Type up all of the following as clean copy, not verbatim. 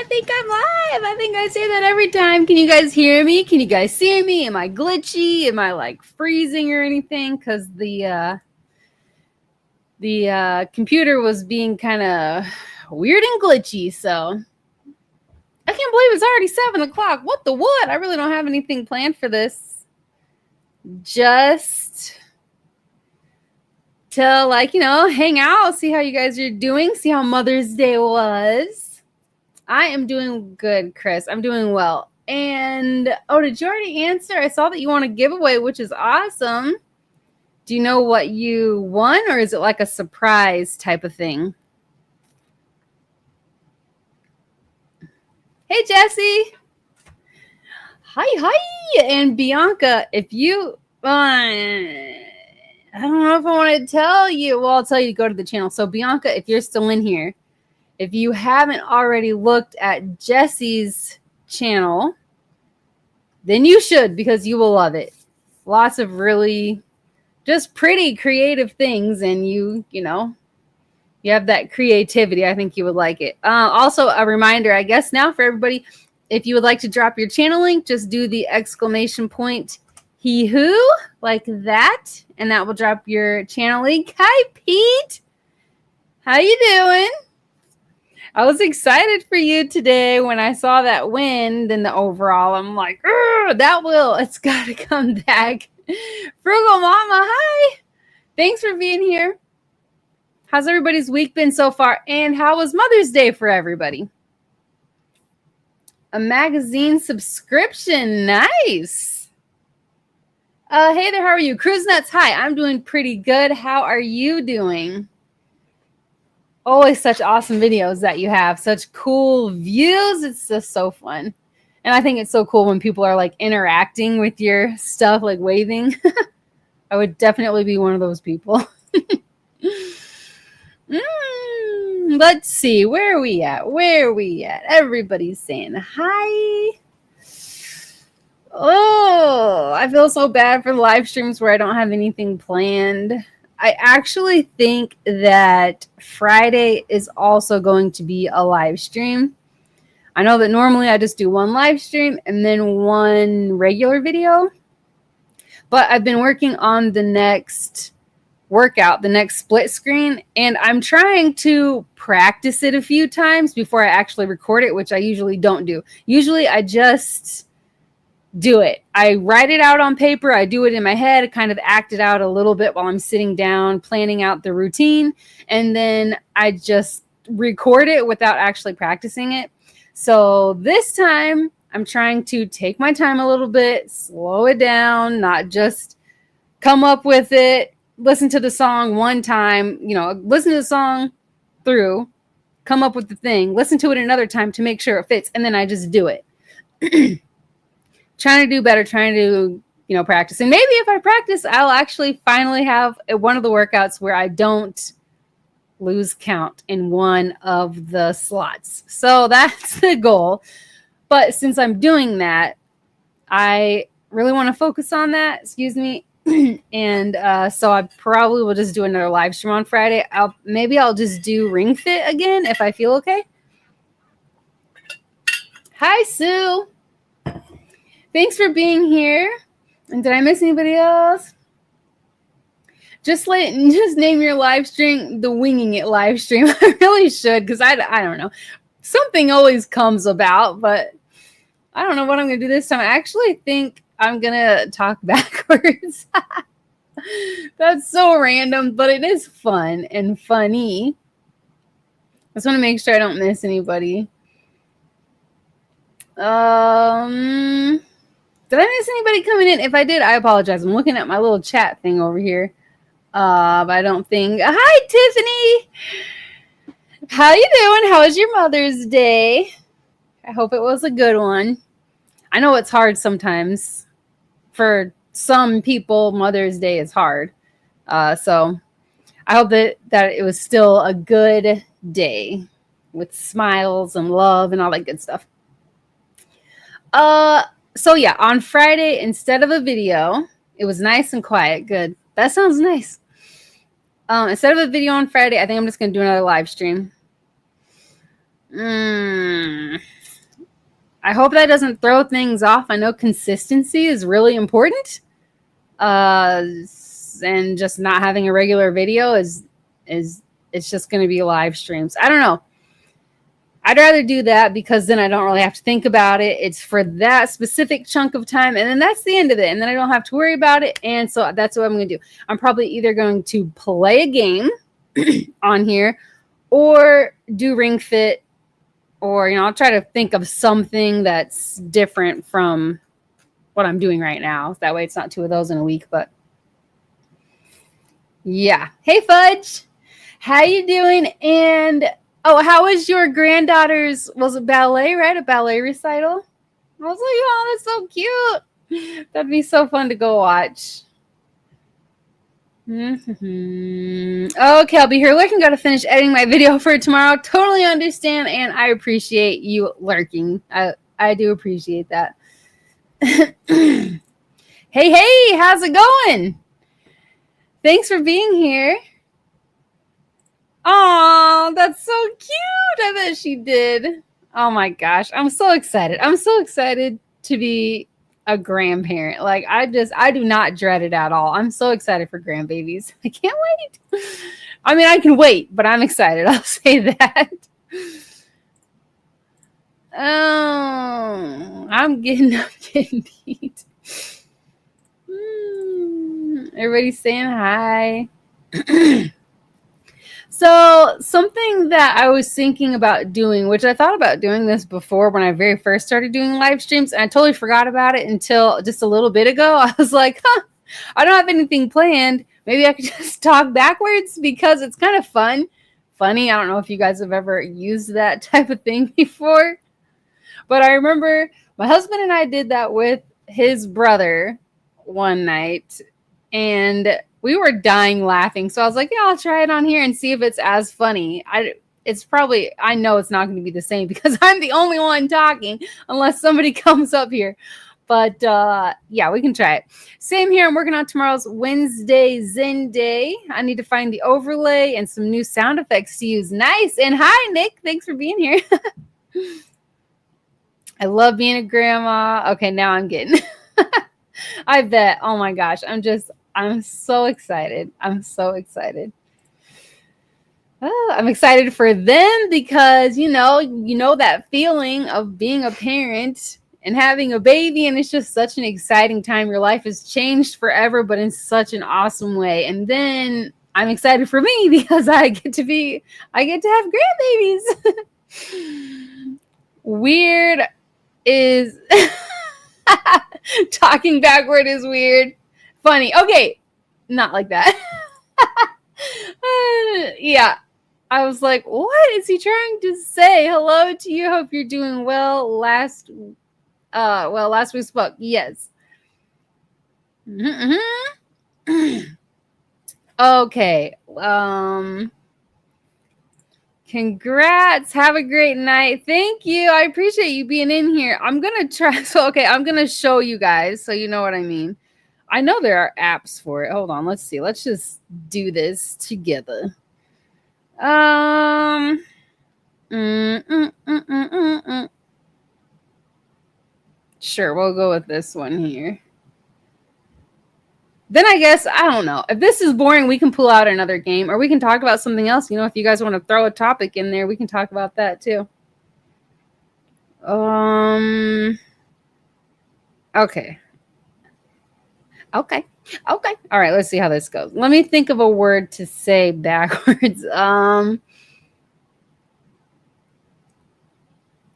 I think I'm live. I think I say that every time. Can you guys hear me? Can you guys see me? Am I glitchy? Am I like freezing or anything? Because the computer was being kind of weird and glitchy. So I can't believe it's already 7:00. What the what? I really don't have anything planned for this. Just to hang out, see how you guys are doing, see how Mother's Day was. I am doing good, Chris. I'm doing well. And did you already answer? I saw that you want a giveaway, which is awesome. Do you know what you won, or is it like a surprise type of thing? Hey, Jesse. Hi. And Bianca, if you I don't know if I want to tell you. Well, I'll tell you to go to the channel. So, Bianca, if you're still in here, if you haven't already looked at Jesse's channel, then you should, because you will love it. Lots of really just pretty creative things, and you have that creativity. I think you would like it. Also, a reminder, I guess now for everybody, if you would like to drop your channel link, just do the ! He who, like that, and that will drop your channel link. Hi, Pete. How you doing? I was excited for you today when I saw that win. Then the overall, I'm like, it's got to come back. Frugal Mama, hi. Thanks for being here. How's everybody's week been so far? And how was Mother's Day for everybody? A magazine subscription. Nice. Hey there, how are you? Cruise Nuts, hi. I'm doing pretty good. How are you doing? Always such awesome videos that you have. Such cool views. It's just so fun. And I think it's so cool when people are like interacting with your stuff, like waving. I would definitely be one of those people. Let's see. Where are we at? Everybody's saying hi. Oh, I feel so bad for the live streams where I don't have anything planned. I actually think that Friday is also going to be a live stream. I know that normally I just do one live stream and then one regular video. But I've been working on the next workout, the next split screen, and I'm trying to practice it a few times before I actually record it, which I usually don't do. Usually I just do it. I write it out on paper. I do it in my head, kind of act it out a little bit while I'm sitting down, planning out the routine. And then I just record it without actually practicing it. So this time I'm trying to take my time a little bit, slow it down, not just come up with it, listen to the song one time, listen to the song through, come up with the thing, listen to it another time to make sure it fits. And then I just do it. Trying to do better, trying to, practice. And maybe if I practice, I'll actually finally have one of the workouts where I don't lose count in one of the slots. So that's the goal. But since I'm doing that, I really want to focus on that. Excuse me. And so I probably will just do another live stream on Friday. I'll just do Ring Fit again if I feel okay. Hi, Sue. Thanks for being here. And did I miss anybody else? Just name your live stream the Winging It live stream. I really should, because I don't know. Something always comes about, but I don't know what I'm going to do this time. I actually think I'm going to talk backwards. That's so random, but it is fun and funny. I just want to make sure I don't miss anybody. Did I miss anybody coming in? If I did, I apologize. I'm looking at my little chat thing over here. But I don't think. Hi, Tiffany. How you doing? How was your Mother's Day? I hope it was a good one. I know it's hard sometimes. For some people, Mother's Day is hard. So I hope that it was still a good day with smiles and love and all that good stuff. So yeah, on Friday, instead of a video, it was nice and quiet. Good. That sounds nice. Instead of a video on Friday, I think I'm just going to do another live stream. Mm, I hope that doesn't throw things off. I know consistency is really important. Uh, and just not having a regular video is it's just going to be live streams. I don't know. I'd rather do that because then I don't really have to think about it. It's for that specific chunk of time, and then that's the end of it. And then I don't have to worry about it. And so that's what I'm going to do. I'm probably either going to play a game on here or do Ring Fit, or I'll try to think of something that's different from what I'm doing right now. That way, it's not two of those in a week. But yeah, hey Fudge, how you doing? And oh, how was your granddaughter's, was it ballet, right? A ballet recital? I was like, oh, that's so cute. That'd be so fun to go watch. Mm-hmm. Okay, I'll be here lurking. Got to finish editing my video for tomorrow. Totally understand, and I appreciate you lurking. I do appreciate that. Hey, how's it going? Thanks for being here. Oh, that's so cute. I bet she did. Oh my gosh. I'm so excited. I'm so excited to be a grandparent. Like I do not dread it at all. I'm so excited for grandbabies. I can't wait. I mean, I can wait, but I'm excited. I'll say that. Oh, I'm getting beat. Everybody's saying hi. So something that I was thinking about doing, which I thought about doing this before when I very first started doing live streams, and I totally forgot about it until just a little bit ago. I was like, I don't have anything planned. Maybe I could just talk backwards because it's kind of fun. Funny. I don't know if you guys have ever used that type of thing before, but I remember my husband and I did that with his brother one night, and we were dying laughing. So I was like, yeah, I'll try it on here and see if it's as funny. I know it's not going to be the same because I'm the only one talking unless somebody comes up here. But yeah, we can try it. Same here. I'm working on tomorrow's Wednesday Zen Day. I need to find the overlay and some new sound effects to use. Nice. And hi, Nick. Thanks for being here. I love being a grandma. Okay, now I'm getting I bet. Oh my gosh. I'm so excited. I'm so excited. I'm excited for them because you know that feeling of being a parent and having a baby, and it's just such an exciting time. Your life has changed forever, but in such an awesome way. And then I'm excited for me because I get to have grandbabies. Weird is talking backward is weird. Funny. Okay, not like that. Yeah. I was like, what is he trying to say? Hello to you. Hope you're doing well. Last we spoke. Yes. Mm-hmm. Okay. Congrats. Have a great night. Thank you. I appreciate you being in here. I'm going to try. So, okay, I'm going to show you guys so you know what I mean. I know there are apps for it. Hold on. Let's see. Let's just do this together. Sure, we'll go with this one here. Then I guess, I don't know. If this is boring, we can pull out another game or we can talk about something else. If you guys want to throw a topic in there, we can talk about that too. Okay. Okay. All right, let's see how this goes. Let me think of a word to say backwards.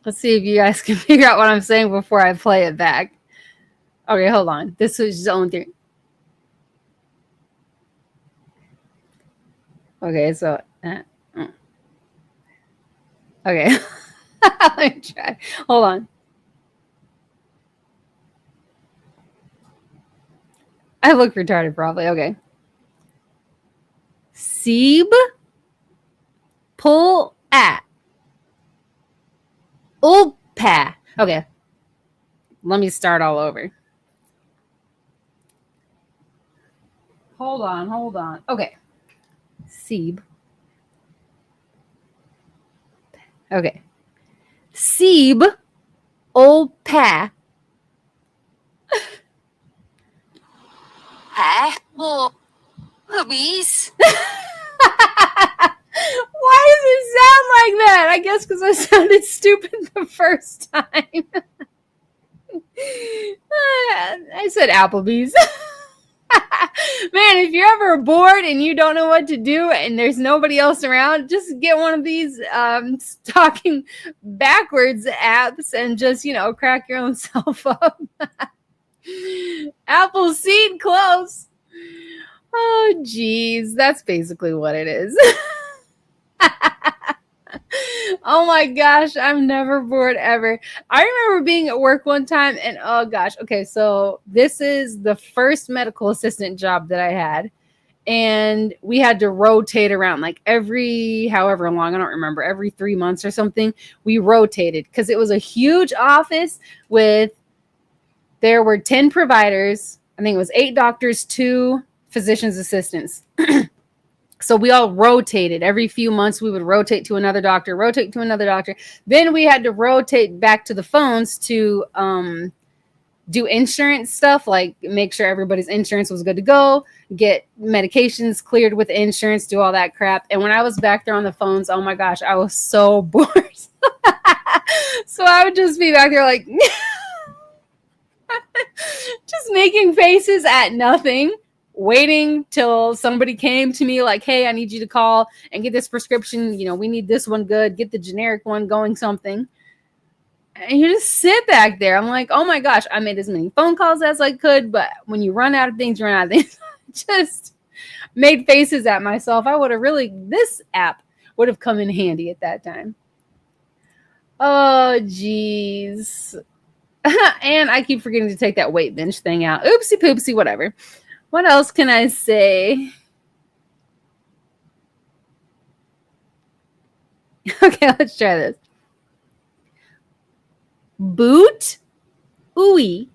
Let's see if you guys can figure out what I'm saying before I play it back. Okay, hold on. This was zone 3. Okay, so okay. Let me try. Hold on. I look retarded probably. Okay. Sieb pull at Ulpa. Okay. Let me start all over. Hold on. Okay. Sieb. Okay. Seb Old Pa. Well, Hubbies. Why does it sound like that? I guess because I sounded stupid the first time. I said Applebee's. Man, if you're ever bored and you don't know what to do and there's nobody else around, just get one of these talking backwards apps and just, crack your own self up. Appleseed close. Oh, geez. That's basically what it is. Oh my gosh, I'm never bored ever. I remember being at work one time and oh gosh, okay, so this is the first medical assistant job that I had. And we had to rotate around like every however long, I don't remember, every 3 months or something. We rotated because it was a huge office there were 10 providers. I think it was 8 doctors, 2 physician's assistants. So we all rotated. Every few months, we would rotate to another doctor, rotate to another doctor. Then we had to rotate back to the phones to do insurance stuff, like make sure everybody's insurance was good to go, get medications cleared with insurance, do all that crap. And when I was back there on the phones, oh my gosh, I was so bored. So I would just be back there like just making faces at nothing, waiting till somebody came to me like, hey, I need you to call and get this prescription. We need this one good. Get the generic one going, something. And you just sit back there. I'm like, oh my gosh, I made as many phone calls as I could. But when you run out of things, you run out of things. Just made faces at myself. This app would have come in handy at that time. Oh, geez. And I keep forgetting to take that weight bench thing out. Oopsie poopsie, whatever. What else can I say? Okay, let's try this. Boot? Ooey.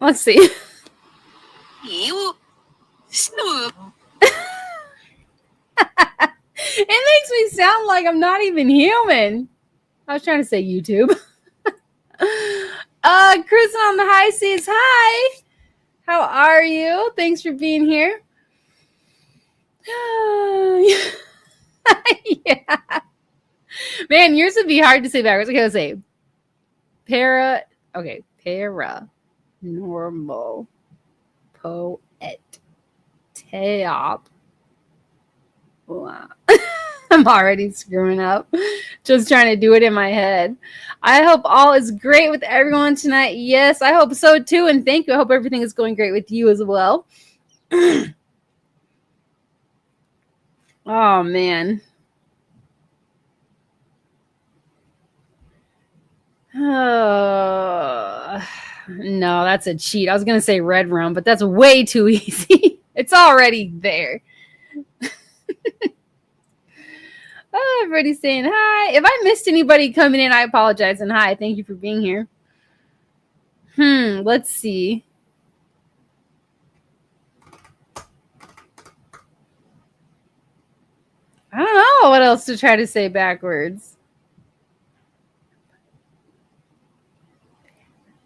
Let's see. You. Snoop. It makes me sound like I'm not even human. I was trying to say YouTube. Chris on the high seas. Hi. How are you? Thanks for being here. Yeah. Man, yours would be hard to say backwards. Okay, let's say paranormal poet. Teop. Wow. I'm already screwing up. Just trying to do it in my head. I hope all is great with everyone tonight. Yes, I hope so too. And thank you. I hope everything is going great with you as well. Oh, man. No, that's a cheat. I was going to say Red Room, but that's way too easy. It's already there. Oh, everybody's saying hi. If I missed anybody coming in, I apologize. And hi, thank you for being here. Let's see. I don't know what else to try to say backwards.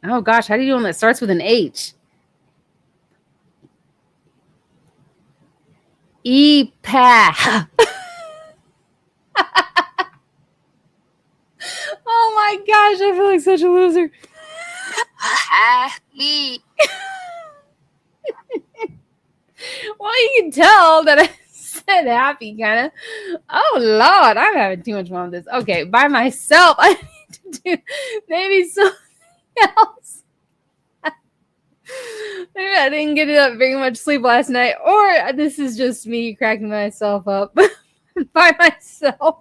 Oh gosh, how do you do one that starts with an H? E-PA. Oh my gosh, I feel like such a loser. Happy. Well, you can tell that I said happy, kind of. Oh Lord, I'm having too much fun with this. Okay, by myself, I need to do maybe something else. Maybe I didn't get up very much sleep last night, or this is just me cracking myself up by myself.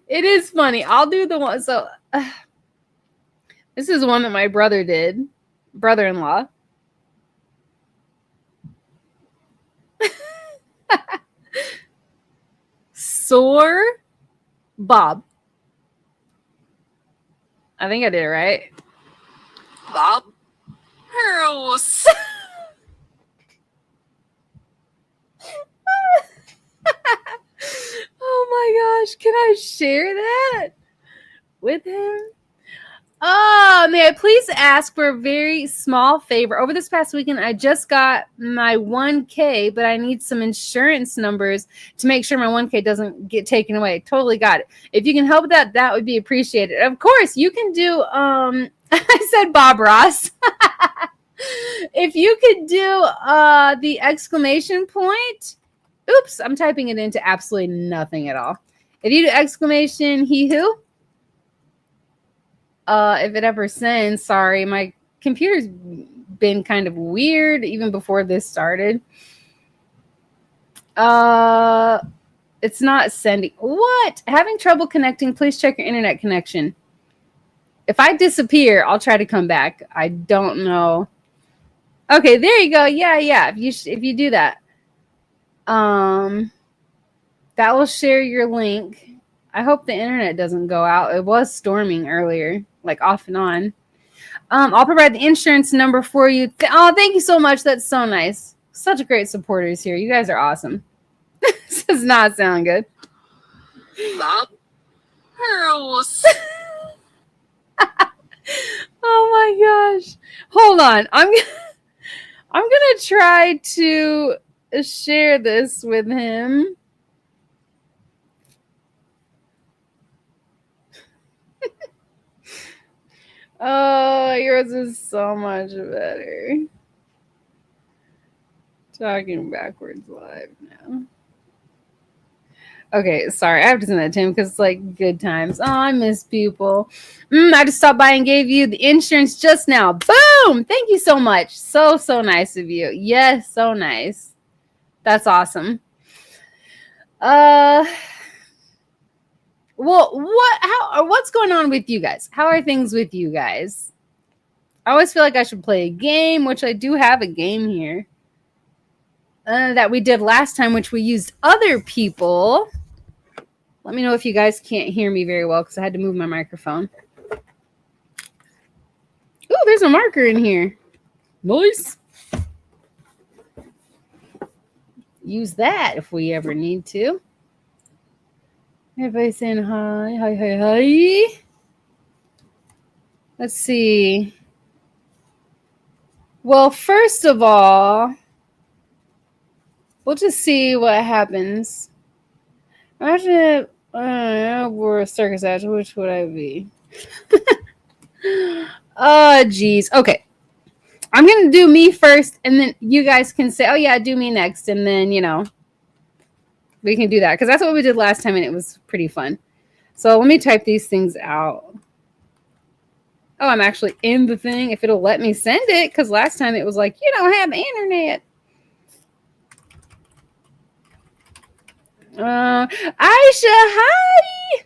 It is funny. I'll do the one. So this is one that my brother did, brother-in-law. Sore Bob. I think I did it right. Bob. Hurls. Oh my gosh. Can share that with him? Oh, may I please ask for a very small favor? Over this past weekend, I just got my 1K, but I need some insurance numbers to make sure my 1K doesn't get taken away. Totally got it. If you can help with that, that would be appreciated. Of course, you can do, I said Bob Ross. If you could do the exclamation point. Oops, I'm typing it into absolutely nothing at all. If you do exclamation he who. If it ever sends, sorry, my computer's been kind of weird even before this started. It's not sending. What? Having trouble connecting? Please check your internet connection. If I disappear, I'll try to come back. I don't know. Okay, there you go. Yeah. If you do that, that will share your link. I hope the internet doesn't go out. It was storming earlier, like off and on. I'll provide the insurance number for you. Thank you so much. That's so nice. Such great supporters here. You guys are awesome. This does not sound good. Bob Harrelson. Oh my gosh. Hold on. I'm gonna try to share this with him. Oh, yours is so much better. Talking backwards live now. Okay, sorry. I have to send that to him because it's like good times. Oh, I miss people. I just stopped by and gave you the insurance just now. Boom! Thank you so much. So nice of you. Yes, so nice. That's awesome. Well, what's going on with you guys? How are things with you guys? I always feel like I should play a game, which I do have a game here that we did last time, which we used other people. Let me know if you guys can't hear me very well because I had to move my microphone. Ooh, there's a marker in here. Nice. Use that if we ever need to. Everybody saying hi. Hi. Let's see. Well, first of all, we'll just see what happens. Imagine if we're a circus act. Which would I be? Oh, geez. Okay. I'm going to do me first, and then you guys can say, oh, yeah, do me next. And then, we can do that because that's what we did last time and it was pretty fun. So let me type these things out. Oh, I'm actually in the thing if it'll let me send it because last time it was like, you don't have internet. Aisha, hi.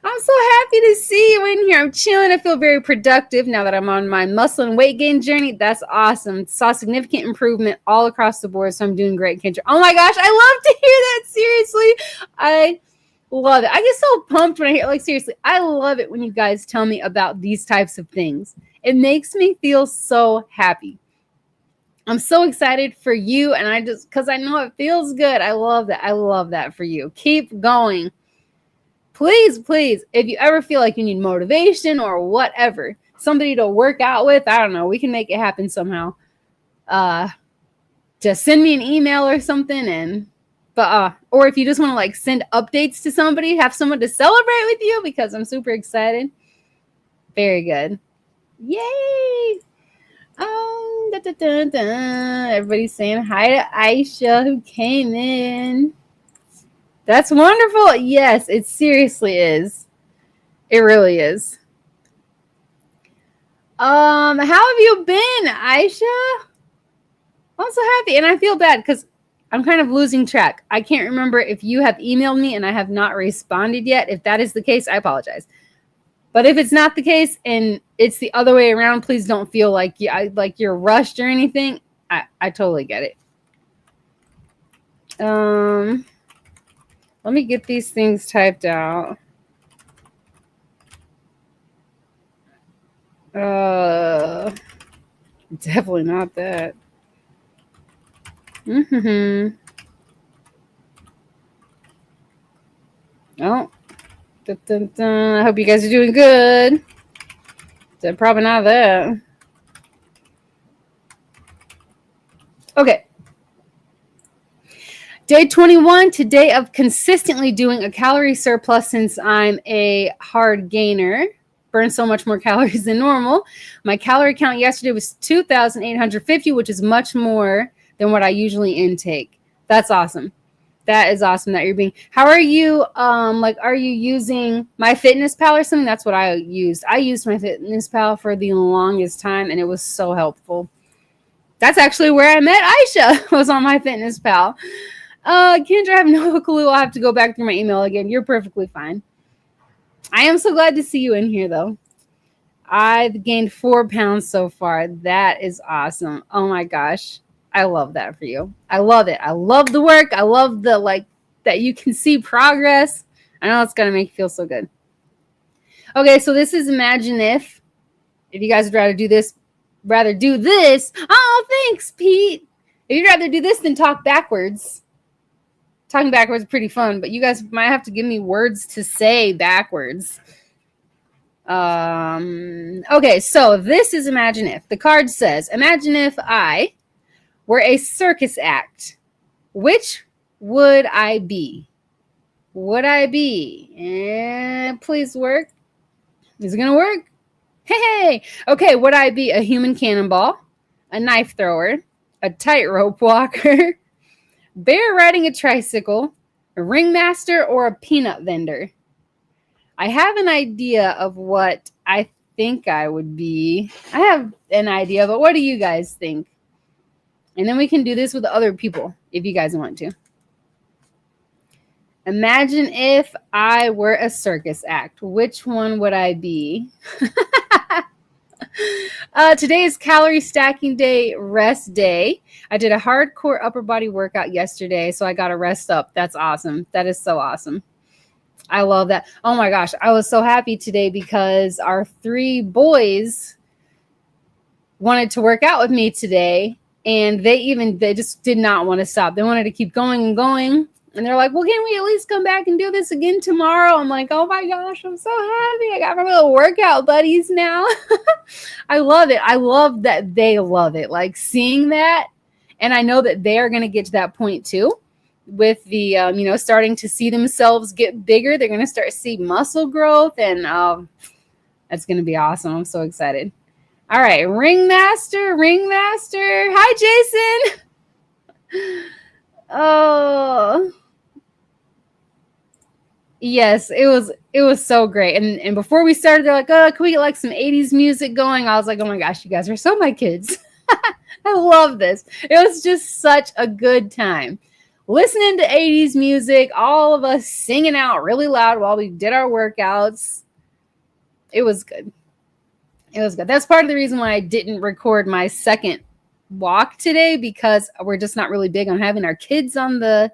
I'm so happy to see you in here. I'm chilling. I feel very productive now that I'm on my muscle and weight gain journey. That's awesome. Saw significant improvement all across the board, so I'm doing great, Kendra. Oh my gosh, I love to hear that. Seriously, I love it. I get so pumped when I hear, seriously, I love it when you guys tell me about these types of things. It makes me feel so happy. I'm so excited for you, and because I know it feels good. I love that. I love that for you. Keep going. Please, if you ever feel like you need motivation or whatever, somebody to work out with, I don't know, we can make it happen somehow. Just send me an email or something, or if you just want to send updates to somebody, have someone to celebrate with you because I'm super excited. Very good. Yay! Everybody's saying hi to Aisha who came in. That's wonderful. Yes, it seriously is. It really is. How have you been, Aisha? I'm so happy, and I feel bad because I'm kind of losing track. I can't remember if you have emailed me and I have not responded yet. If that is the case, I apologize. But if it's not the case and it's the other way around, please don't feel like you're rushed or anything. I totally get it. Let me get these things typed out. Definitely not that. Oh, Dun, dun, dun. I hope you guys are doing good. They're probably not that. Okay. Day 21, today of consistently doing a calorie surplus since I'm a hard gainer. Burn so much more calories than normal. My calorie count yesterday was 2,850, which is much more than what I usually intake. That's awesome. That is awesome that you're being. How are you? Are you using MyFitnessPal or something? That's what I used. I used MyFitnessPal for the longest time, and it was so helpful. That's actually where I met Aisha. Was on MyFitnessPal. Kendra, I have no clue. I'll have to go back through my email again. You're perfectly fine. I am so glad to see you in here, though. I've gained 4 pounds so far. That is awesome. Oh my gosh. I love that for you. I love it. I love the work. I love the that you can see progress. I know it's going to make you feel so good. Okay, so this is Imagine If you guys would rather do this. Oh, thanks, Pete. If you'd rather do this than talk backwards. Talking backwards is pretty fun, but you guys might have to give me words to say backwards. Okay, so this is Imagine If. The card says, imagine if I were a circus act. Which would I be? Please work. Is it going to work? Hey. Okay, would I be a human cannonball, a knife thrower, a tightrope walker, bear riding a tricycle, a ringmaster, or a peanut vendor? I have an idea of what I think I would be. I have an idea, but what do you guys think? And then we can do this with other people if you guys want to. Imagine if I were a circus act. Which one would I be? Today is calorie stacking day, rest day. I did a hardcore upper body workout yesterday, so I got to rest up. That's awesome. That is so awesome. I love that. Oh my gosh, I was so happy today because our 3 boys wanted to work out with me today, and they just did not want to stop. They wanted to keep going and going. And they're like, well, can we at least come back and do this again tomorrow? I'm like, oh my gosh, I'm so happy. I got my little workout buddies now. I love it. I love that they love it. Like seeing that. And I know that they're going to get to that point too with the, starting to see themselves get bigger. They're going to start to see muscle growth. And that's going to be awesome. I'm so excited. All right. Ringmaster. Hi, Jason. Oh, yes, it was so great. And before we started, they're like, oh, can we get like some 80s music going? I was like, oh my gosh, you guys are so my kids. I love this. It was just such a good time. Listening to 80s music, all of us singing out really loud while we did our workouts. It was good. That's part of the reason why I didn't record my second walk today, because we're just not really big on having our kids on the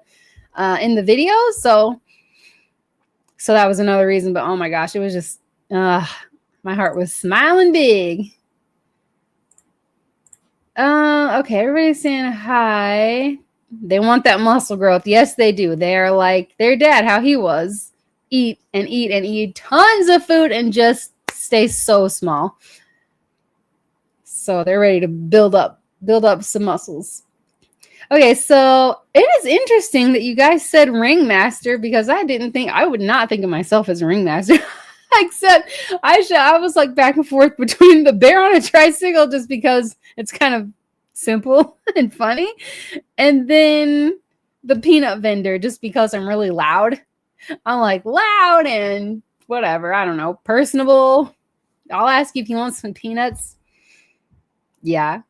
in the video. So that was another reason. But oh my gosh, it was just my heart was smiling big. Okay, everybody's saying hi. They want that muscle growth. Yes, they do. They're like their dad, how he was. Eat and eat and eat tons of food and just stay so small. So they're ready to build up some muscles. Okay, so it is interesting that you guys said ringmaster, because I would not think of myself as a ringmaster. Except I was like back and forth between the bear on a tricycle, just because it's kind of simple and funny, and then the peanut vendor, just because I'm really loud. I'm like loud and whatever, I don't know, personable. I'll ask you if you want some peanuts. Yeah.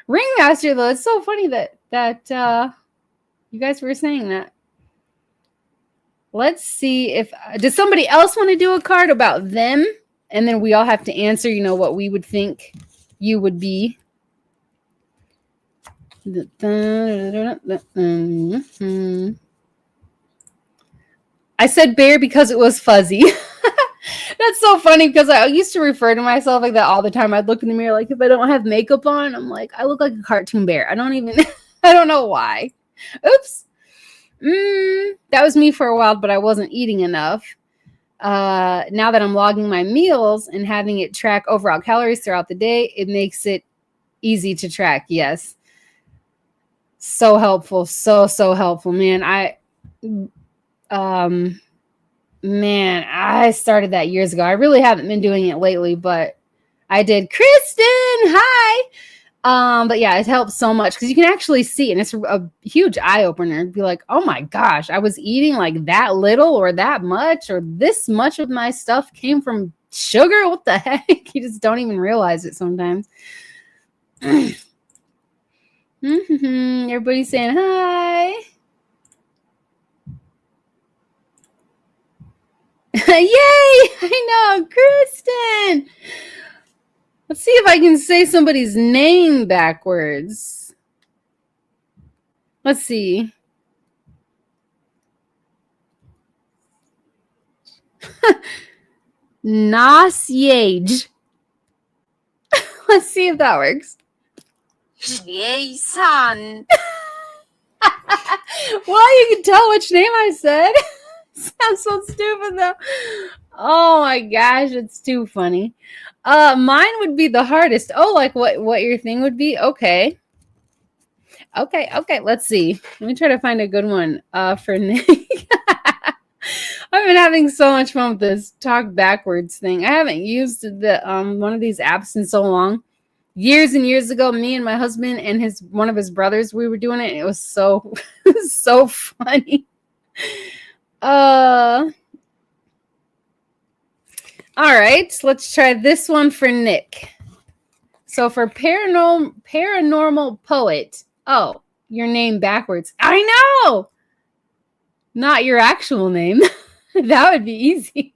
Ringmaster, though, it's so funny that you guys were saying that. Let's see if does somebody else want to do a card about them, and then we all have to answer, what we would think you would be. I said bear because it was fuzzy. That's so funny, because I used to refer to myself like that all the time. I'd look in the mirror, like if I don't have makeup on, I'm like, I look like a cartoon bear. I don't know why. Oops. That was me for a while, but I wasn't eating enough. Now that I'm logging my meals and having it track overall calories throughout the day, it makes it easy to track. Yes. So helpful. So helpful, man. I started that years ago. I really haven't been doing it lately, but I did. Kristen, hi. But yeah, it helps so much because you can actually see, and it's a huge eye opener. Be like, oh my gosh, I was eating like that little or that much, or this much of my stuff came from sugar. What the heck? You just don't even realize it sometimes. Everybody's saying hi. Yay! I know, Kristen. Let's see if I can say somebody's name backwards. Let's see. Nasyage. Let's see if that works. Yay-san. Well, you can tell which name I said. Sounds so stupid though. Oh my gosh, it's too funny. Mine would be the hardest. Oh, like what your thing would be? Okay. Let's see. Let me try to find a good one for Nick. I've been having so much fun with this talk backwards thing. I haven't used the one of these apps in so long. Years and years ago, me and my husband and one of his brothers, we were doing it. And it was so so funny. All right, let's try this one for Nick. So for paranormal poet. Oh, your name backwards. I know. Not your actual name. That would be easy.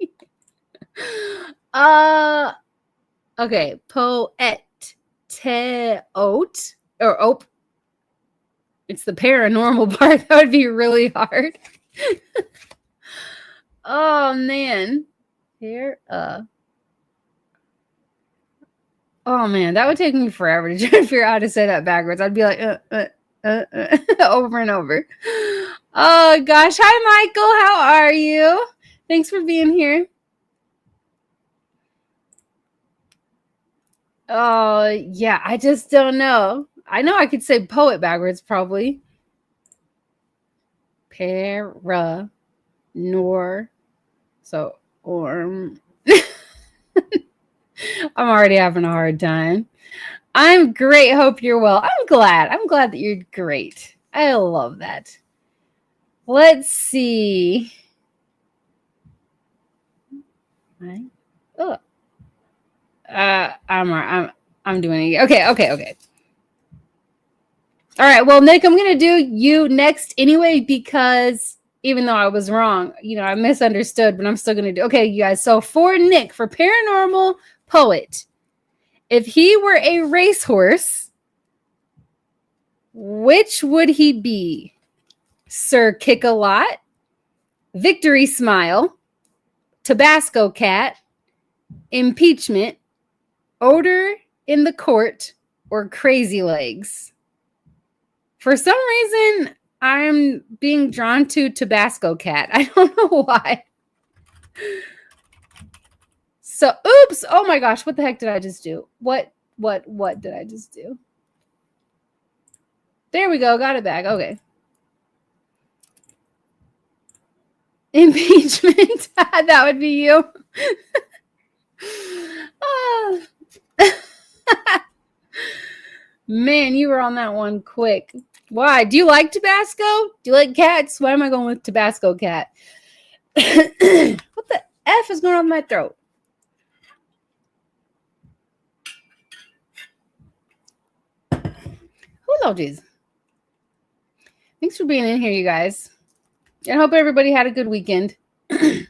Okay, poet. Teot or ope. It's the paranormal part. That would be really hard. Oh man. Here oh man, that would take me forever to try to figure out how to say that backwards. I'd be like over and over. Oh gosh. Hi Michael, how are you? Thanks for being here. Oh yeah, I just don't know. I know I could say poet backwards probably. Para nor so orm. I'm already having a hard time. I'm great. Hope you're well. I'm glad that you're great. I love that. Let's see. Oh. I'm doing it. Okay. All right. Well, Nick, I'm gonna do you next anyway because even though I was wrong, I misunderstood, but I'm still gonna do. Okay, you guys. So for Nick, for paranormal poet, if he were a racehorse, which would he be? Sir Kick-a-Lot, Victory Smile, Tabasco Cat, Impeachment, Odor in the Court, or Crazy Legs? For some reason, I'm being drawn to Tabasco Cat. I don't know why. So, oops. Oh my gosh. What the heck did I just do? What did I just do? There we go. Got it back. Okay. Impeachment. That would be you. Oh. Man, you were on that one quick. Why? Do you like Tabasco? Do you like cats? Why am I going with Tabasco Cat? What the F is going on in my throat? Hello, geez. Thanks for being in here, you guys. I hope everybody had a good weekend. I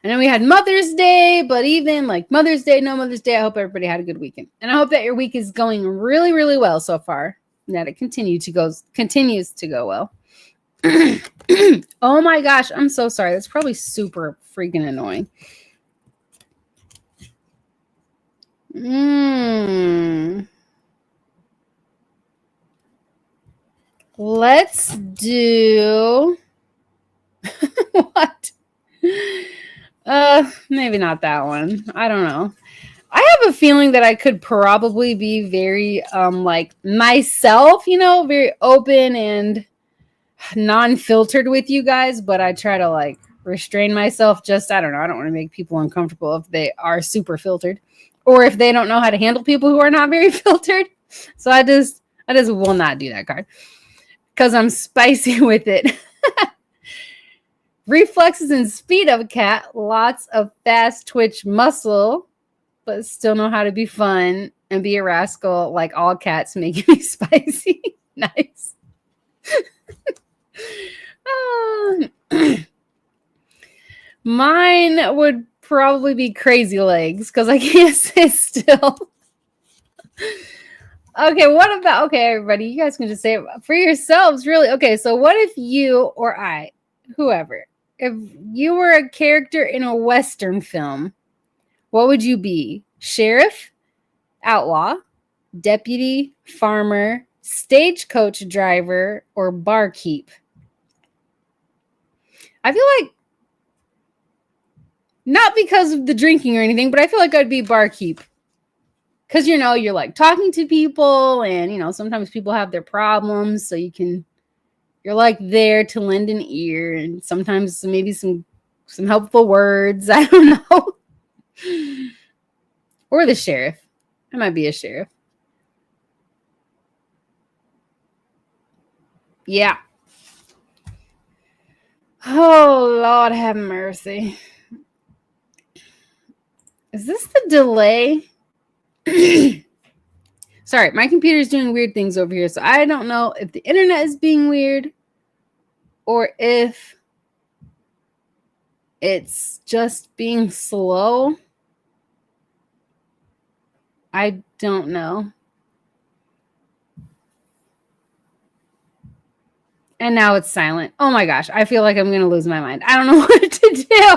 know we had Mother's Day, but even like Mother's Day, no Mother's Day, I hope everybody had a good weekend. And I hope that your week is going really, really well so far. And that it continues to go well. Oh my gosh, I'm so sorry. That's probably super freaking annoying. Let's do what? Maybe not that one. I don't know. I have a feeling that I could probably be very like myself, very open and non-filtered with you guys, but I try to like restrain myself. Just I don't know. I don't want to make people uncomfortable if they are super filtered, or if they don't know how to handle people who are not very filtered. So I just will not do that card because I'm spicy with it. Reflexes and speed of a cat. Lots of fast twitch muscle, but still know how to be fun and be a rascal like all cats, making me spicy. Nice. Mine would probably be crazy legs because I can't sit still. Okay, what about, okay, everybody, you guys can just say it for yourselves, really. Okay, so what if you or I, whoever, if you were a character in a Western film, what would you be? Sheriff, outlaw, deputy, farmer, stagecoach driver, or barkeep? I feel like, not because of the drinking or anything, but I feel like I'd be barkeep. Because, you're like talking to people and, sometimes people have their problems. So you're like there to lend an ear and sometimes maybe some helpful words. I don't know. Or the sheriff. I might be a sheriff. Yeah. Oh, Lord have mercy. Is this the delay? Sorry, my computer is doing weird things over here. So I don't know if the internet is being weird or if it's just being slow. I don't know. And now it's silent. Oh my gosh. I feel like I'm going to lose my mind. I don't know what to do.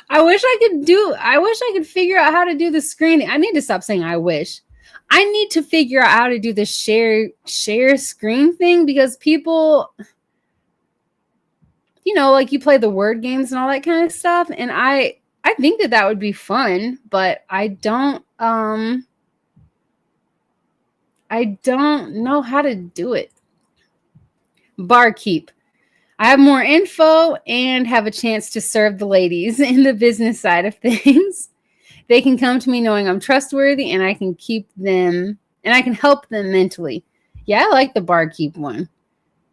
I wish I could figure out how to do the screen. I need to stop saying I wish. I need to figure out how to do the share screen thing because people, like you play the word games and all that kind of stuff. And I think that would be fun, but I don't know how to do it. Barkeep. I have more info and have a chance to serve the ladies in the business side of things. They can come to me knowing I'm trustworthy and I can keep them and I can help them mentally. Yeah, I like the barkeep one.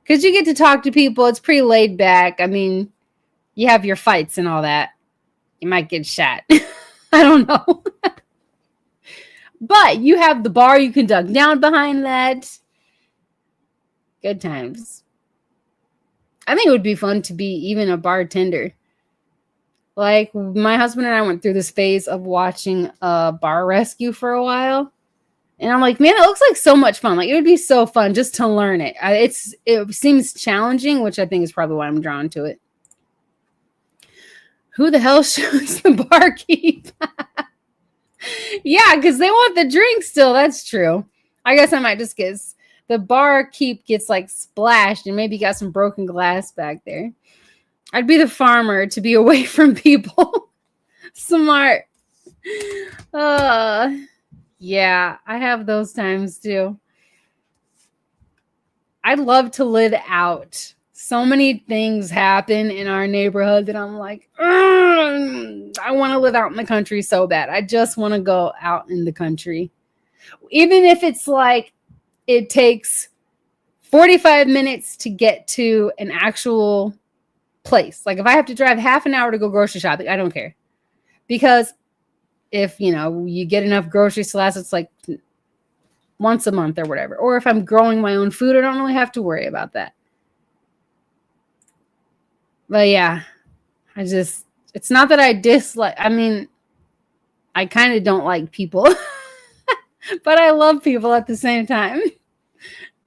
Because you get to talk to people. It's pretty laid back. I mean, you have your fights and all that. You might get shot. I don't know. But you have the bar you can duck down behind that. Good times. I think it would be fun to be even a bartender. Like my husband and I went through this phase of watching a bar rescue for a while. And I'm like, man, it looks like so much fun. Like it would be so fun just to learn it. It seems challenging, which I think is probably why I'm drawn to it. Who the hell shoots the barkeep? Yeah, because they want the drink still. That's true. I guess I might just guess. The barkeep gets like splashed and maybe got some broken glass back there. I'd be the farmer to be away from people. Smart. Yeah, I have those times too. I'd love to live out. So many things happen in our neighborhood that I'm like, I want to live out in the country so bad. I just want to go out in the country. Even if it's like, it takes 45 minutes to get to an actual place. Like if I have to drive half an hour to go grocery shopping, I don't care. Because if, you get enough groceries to last, it's like once a month or whatever. Or if I'm growing my own food, I don't really have to worry about that. But yeah, it's not that I dislike, I kind of don't like people. But I love people at the same time.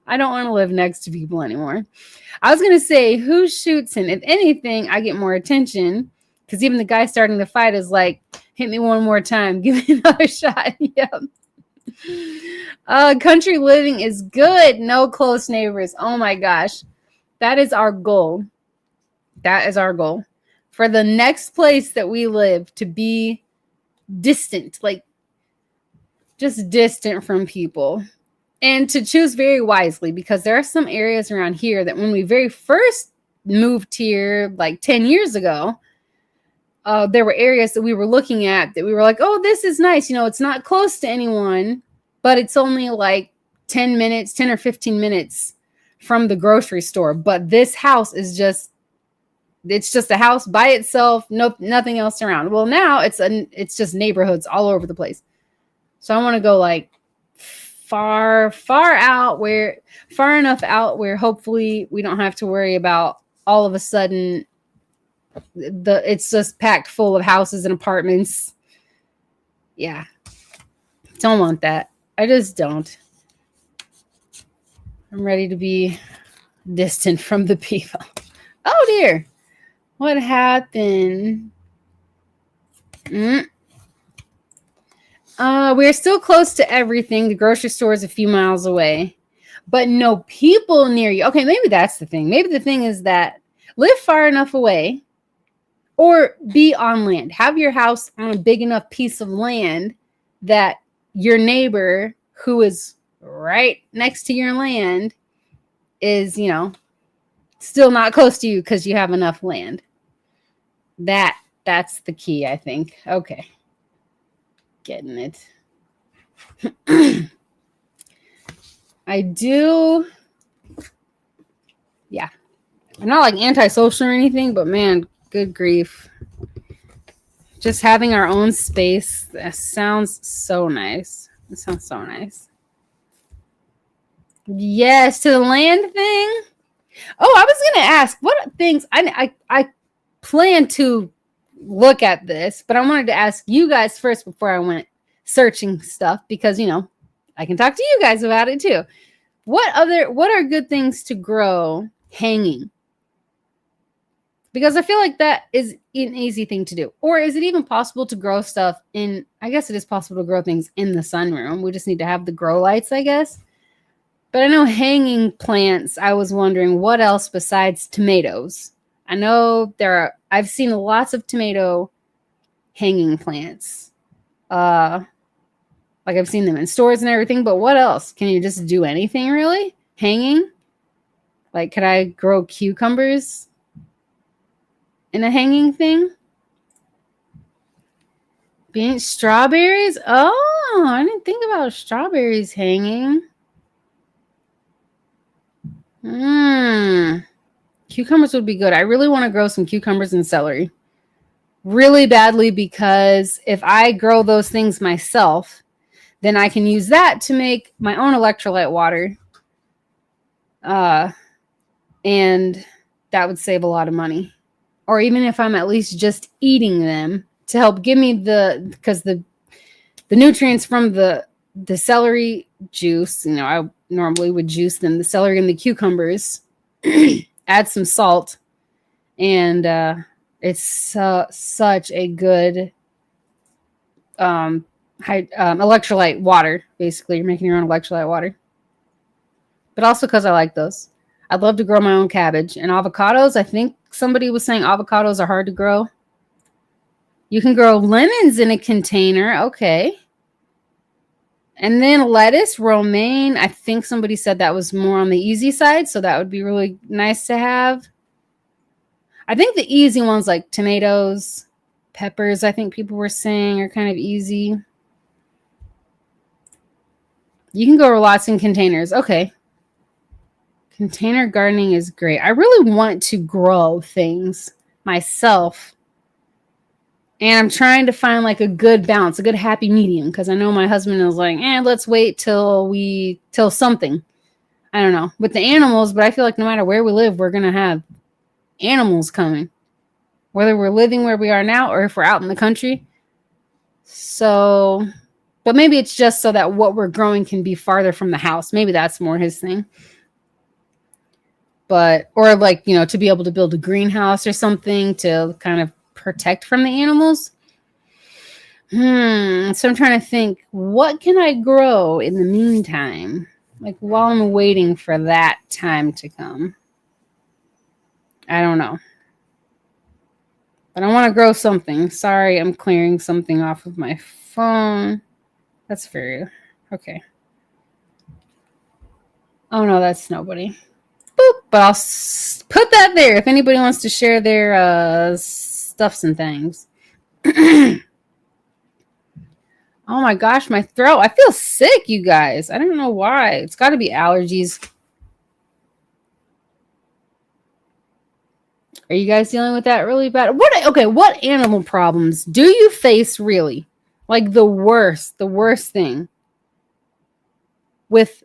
I don't want to live next to people anymore. I was going to say, who shoots him? If anything, I get more attention. Because even the guy starting the fight is like, hit me one more time. Give me another shot. Yep. Country living is good. No close neighbors. Oh my gosh. That is our goal. That is our goal. for the next place that we live to be distant, like just distant from people. And to choose very wisely, because there are some areas around here that when we very first moved here, like 10 years ago, there were areas that we were looking at that we were like, oh, this is nice. You know, it's not close to anyone, but it's only like 10 or 15 minutes from the grocery store. But this house is just, it's just a house by itself, nothing else around. Well, now it's just neighborhoods all over the place. So I want to go like far enough out where hopefully we don't have to worry about all of a sudden it's just packed full of houses and apartments. Yeah. Don't want that. I just don't. I'm ready to be distant from the people. Oh dear. What happened? We're still close to everything. The grocery store is a few miles away, but no people near you. Okay, maybe that's the thing. Maybe the thing is that live far enough away or be on land. Have your house on a big enough piece of land that your neighbor who is right next to your land is, you know, still not close to you because you have enough land. That's the key, I think. Okay. Getting it. I do. Yeah. I'm not like antisocial or anything, but man, good grief. Just having our own space. That sounds so nice. It sounds so nice. Yes, to the land thing. Oh, I was going to ask what things I plan to look at this, but I wanted to ask you guys first before I went searching stuff because, you know, I can talk to you guys about it too. What are good things to grow hanging? Because I feel like that is an easy thing to do. Or is it even possible to grow stuff in, I guess it is possible to grow things in the sunroom. We just need to have the grow lights, I guess. But I know hanging plants, I was wondering what else besides tomatoes. I know I've seen lots of tomato hanging plants. Like I've seen them in stores and everything, but what else? Can you just do anything really? Hanging? Like, could I grow cucumbers in a hanging thing? Being strawberries? Oh, I didn't think about strawberries hanging. Cucumbers would be good. I really want to grow some cucumbers and celery really badly because if I grow those things myself, then I can use that to make my own electrolyte water. And that would save a lot of money. Or even if I'm at least just eating them to help give me because the nutrients from the celery juice, you know, I normally would juice them, the celery and the cucumbers, add some salt, and it's such a good electrolyte water. Basically, you're making your own electrolyte water. But also because I like those. I'd love to grow my own cabbage. And avocados, I think somebody was saying avocados are hard to grow. You can grow lemons in a container. Okay. And then lettuce, romaine. I think somebody said that was more on the easy side. So that would be really nice to have. I think the easy ones like tomatoes, peppers, I think people were saying are kind of easy. You can grow lots in containers. Okay. Container gardening is great. I really want to grow things myself. And I'm trying to find like a good balance, a good happy medium. Because I know my husband is like, let's wait till something. I don't know. With the animals, but I feel like no matter where we live, we're going to have animals coming. Whether we're living where we are now or if we're out in the country. So, but maybe it's just so that what we're growing can be farther from the house. Maybe that's more his thing. But, or like, you know, to be able to build a greenhouse or something to kind of protect from the animals. So I'm trying to think, what can I grow in the meantime? Like while I'm waiting for that time to come. I don't know. But I want to grow something. Sorry, I'm clearing something off of my phone. That's fair. Okay. Oh no, that's nobody. Boop. But I'll put that there if anybody wants to share their stuffs and things. Oh my gosh, my throat. I feel sick, you guys. I don't know why. It's got to be allergies. Are you guys dealing with that really bad? What animal problems do you face really? Like the worst thing with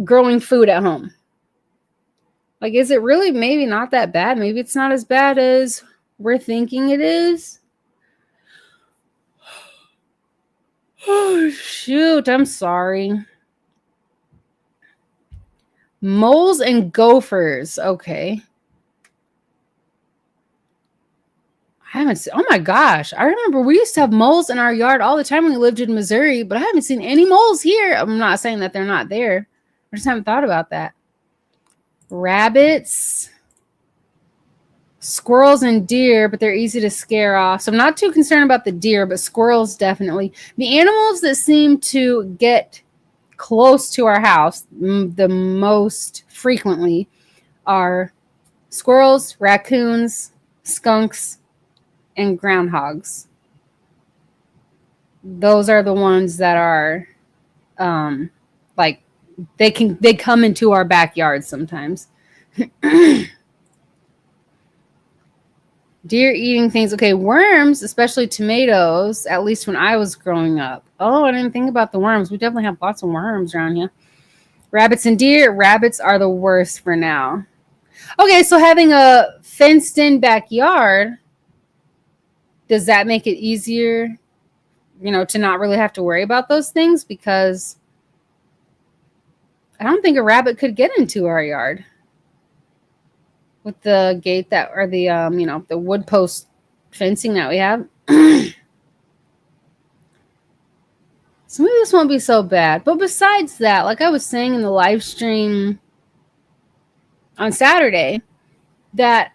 growing food at home? Like, is it really maybe not that bad? Maybe it's not as bad as we're thinking it is. Oh, shoot. I'm sorry. Moles and gophers. Okay. I haven't seen, oh my gosh. I remember we used to have moles in our yard all the time when we lived in Missouri, but I haven't seen any moles here. I'm not saying that they're not there. I just haven't thought about that. Rabbits, squirrels, and deer, but they're easy to scare off. So I'm not too concerned about the deer, but squirrels definitely. The animals that seem to get close to our house the most frequently are squirrels, raccoons, skunks, and groundhogs. Those are the ones that are like they come into our backyard sometimes. Deer eating things. Okay, worms, especially tomatoes, at least when I was growing up. Oh, I didn't think about the worms. We definitely have lots of worms around here. Rabbits and deer. Rabbits are the worst for now. Okay, so having a fenced-in backyard, does that make it easier, to not really have to worry about those things? Because I don't think a rabbit could get into our yard with the gate or the the wood post fencing that we have. So maybe this won't be so bad. But besides that, like I was saying in the live stream on Saturday, that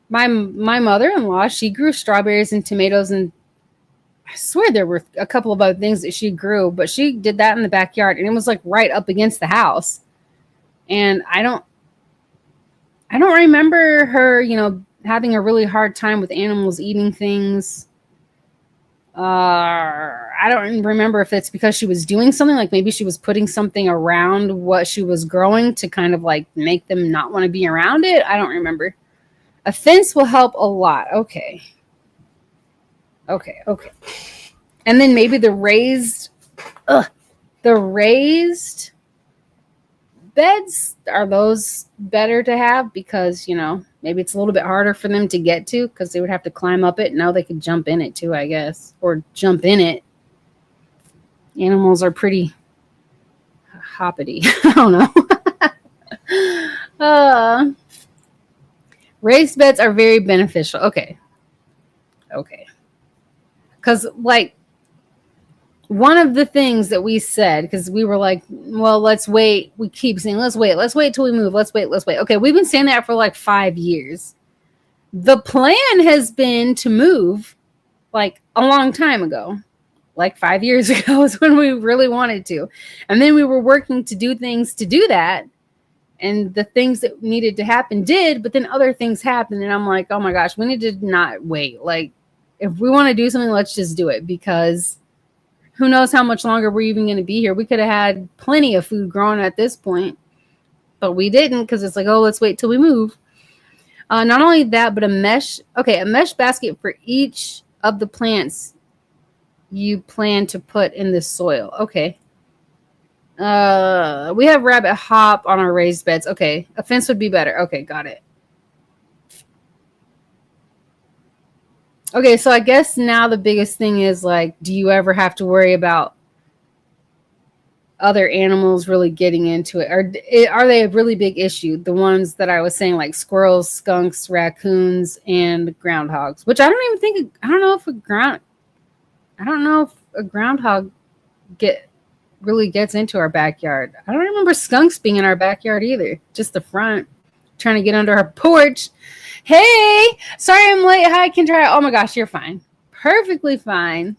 my mother-in-law, she grew strawberries and tomatoes, and I swear there were a couple of other things that she grew, but she did that in the backyard, and it was like right up against the house. And I don't remember her, having a really hard time with animals eating things. I don't remember if it's because she was doing something, like maybe she was putting something around what she was growing to kind of like make them not want to be around it. I don't remember. A fence will help a lot. Okay. And then maybe the raised beds, are those better to have? Because, maybe it's a little bit harder for them to get to because they would have to climb up it. Now they could jump in it too, I guess, or jump in it. Animals are pretty hoppity. I don't know. Raised beds are very beneficial. Okay. Because, like, one of the things that we said, because we were like, well, let's wait. We keep saying, let's wait till we move. Let's wait. Okay, we've been saying that for like 5 years. The plan has been to move like a long time ago. Like 5 years ago is when we really wanted to. And then we were working to do things to do that. And the things that needed to happen did, but then other things happened. And I'm like, oh my gosh, we need to not wait. Like, if we want to do something, let's just do it, because who knows how much longer we're even going to be here. We could have had plenty of food growing at this point, but we didn't, because it's like, oh, let's wait till we move. Not only that, but a mesh basket for each of the plants you plan to put in the soil. Okay. We have rabbit hop on our raised beds. Okay. A fence would be better. Okay, got it. Okay, so I guess now the biggest thing is, like, do you ever have to worry about other animals really getting into it? Or are they a really big issue? The ones that I was saying, like squirrels, skunks, raccoons, and groundhogs, which I don't know if a groundhog really gets into our backyard. I don't remember skunks being in our backyard either, just the front. trying to get under her porch. Hey, sorry I'm late. Hi, Kendra. Oh my gosh, you're fine. Perfectly fine.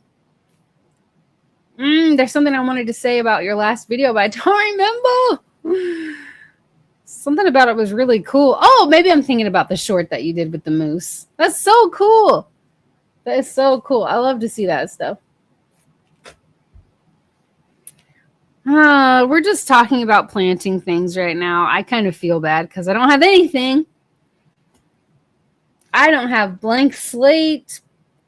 There's something I wanted to say about your last video, but I don't remember. Something about it was really cool. Oh, maybe I'm thinking about the short that you did with the moose. That's so cool. That is so cool. I love to see that stuff. We're just talking about planting things right now. I kind of feel bad because I don't have anything. I don't have Blank Slate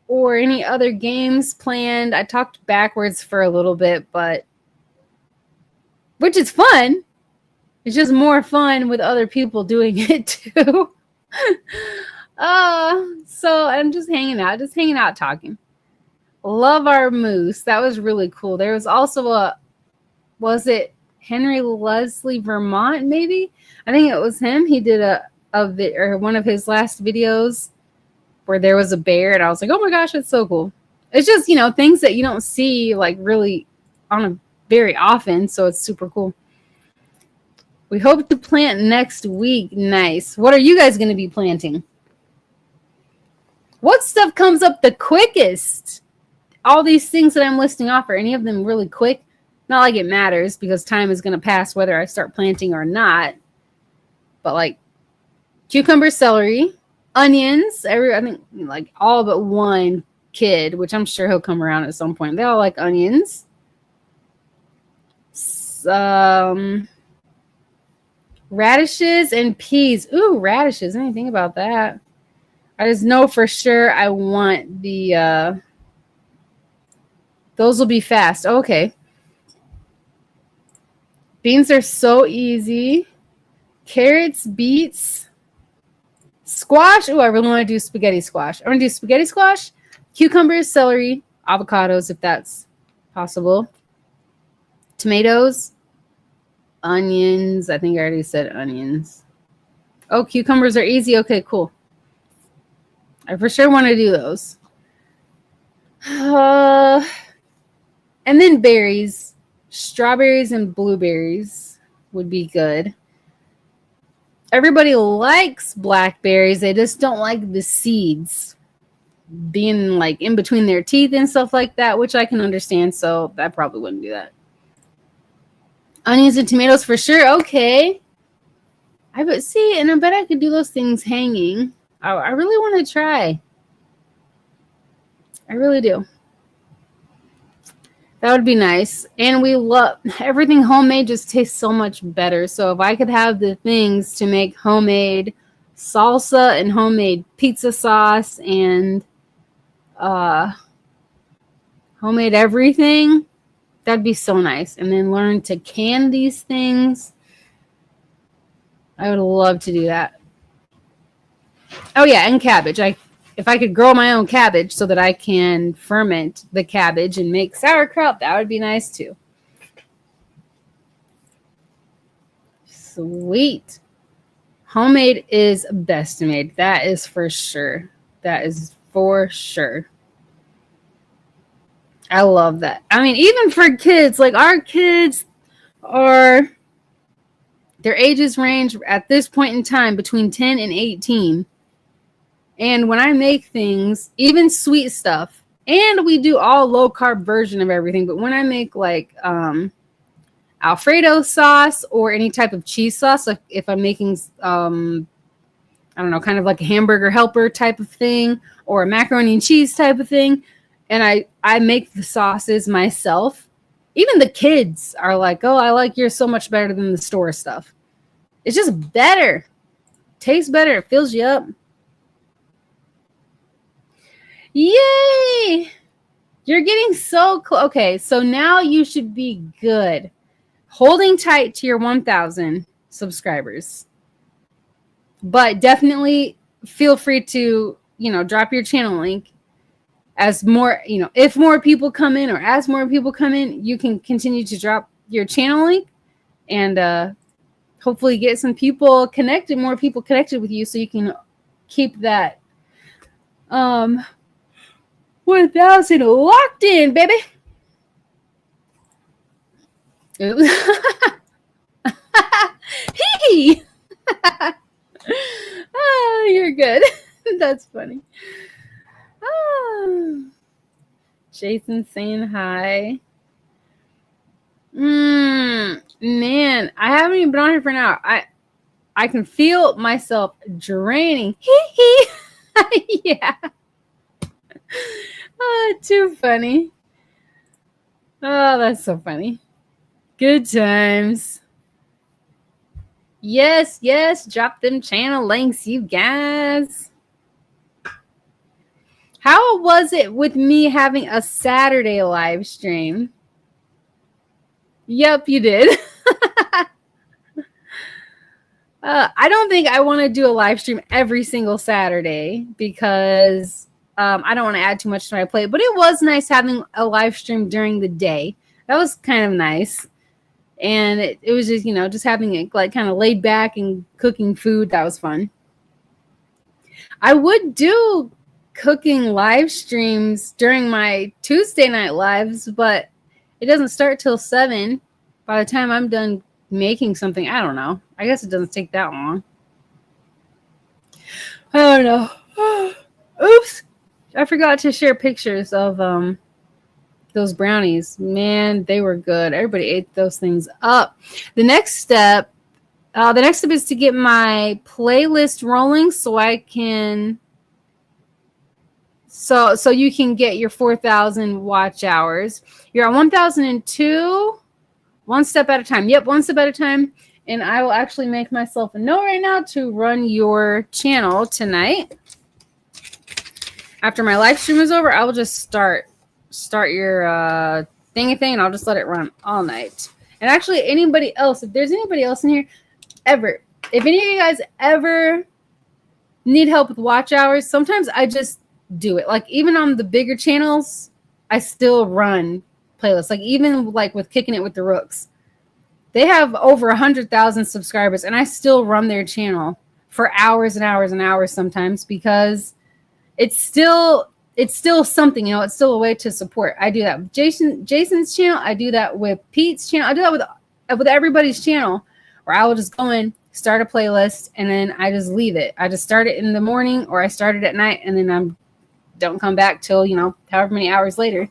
or any other games planned. I talked backwards for a little bit, but which is fun. It's just more fun with other people doing it too. So I'm just hanging out, talking. Love our moose. That was really cool. There was also was it Henry Leslie Vermont, maybe? I think it was him. He did one of his last videos where there was a bear, and I was like, oh my gosh, it's so cool. It's just, things that you don't see like really very often, so it's super cool. We hope to plant next week. Nice. What are you guys going to be planting? What stuff comes up the quickest? All these things that I'm listing off, are any of them really quick? Not like it matters because time is going to pass whether I start planting or not. But like cucumber, celery, onions. I think like all but one kid, which I'm sure he'll come around at some point. They all like onions. Radishes and peas. Ooh, radishes. I didn't think about that. I just know for sure I want the those will be fast. Okay. Beans are so easy. Carrots, beets, squash. Ooh, I really want to do spaghetti squash. I'm going to do spaghetti squash, cucumbers, celery, avocados if that's possible. Tomatoes. Onions. I think I already said onions. Oh, cucumbers are easy. Okay, cool. I for sure want to do those. And then berries. Strawberries and blueberries would be good. Everybody likes blackberries. They just don't like the seeds being like in between their teeth and stuff like that, which I can understand. So I probably wouldn't do that. Onions and tomatoes for sure. Okay. I bet I could do those things hanging. I really want to try. I really do. That would be nice. And we love everything homemade, just tastes so much better. So if I could have the things to make homemade salsa and homemade pizza sauce and homemade everything, that'd be so nice. And then learn to can these things. I would love to do that. Oh yeah, and cabbage. If I could grow my own cabbage so that I can ferment the cabbage and make sauerkraut, that would be nice too. Sweet. Homemade is best made. That is for sure. That is for sure. I love that. I mean, even for kids, like our kids their ages range at this point in time between 10 and 18. And when I make things, even sweet stuff, and we do all low carb version of everything, but when I make like Alfredo sauce or any type of cheese sauce, like if I'm making, I don't know, kind of like a hamburger helper type of thing or a macaroni and cheese type of thing, and I make the sauces myself, even the kids are like, oh, I like yours so much better than the store stuff. It's just better. Tastes better. It fills you up. Yay! You're getting so close. Okay, so now you should be good. Holding tight to your 1,000 subscribers. But definitely feel free to, drop your channel link. As more, if more people come in or as more people come in, you can continue to drop your channel link and hopefully get some people connected, more people connected with you so you can keep that 1,000 locked in, baby. Hee. good. That's funny. Ah. Jason saying hi. Man, I haven't even been on here for an hour. I can feel myself draining. Yeah. Oh, too funny. Oh, that's so funny. Good times. Yes, drop them channel links, you guys. How was it with me having a Saturday live stream? Yep, you did. I don't think I want to do a live stream every single Saturday because I don't want to add too much to my plate. But it was nice having a live stream during the day. That was kind of nice. And it was just, just having it like kind of laid back and cooking food. That was fun. I would do cooking live streams during my Tuesday night lives, but it doesn't start till 7. By the time I'm done making something, I don't know. I guess it doesn't take that long. I don't know. Oops. I forgot to share pictures of those brownies. Man, they were good. Everybody ate those things up. The next step is to get my playlist rolling so I can so you can get your 4,000 watch hours. You're on 1,002. One step at a time. Yep, one step at a time. And I will actually make myself a note right now to run your channel tonight. After my live stream is over, I will just start your thingy thing, and I'll just let it run all night. And actually, anybody else, if there's anybody else in here, if any of you guys ever need help with watch hours, sometimes I just do it. Like even on the bigger channels, I still run playlists. Like even like with Kicking It with the Rooks, they have over 100,000 subscribers, and I still run their channel for hours and hours and hours sometimes because it's still something, it's still a way to support. I do that with Jason's channel. I do that with Pete's channel. I do that with everybody's channel, where I will just go in, start a playlist, and then I just leave it. I just start it in the morning, or I start it at night, and then don't come back till however many hours later,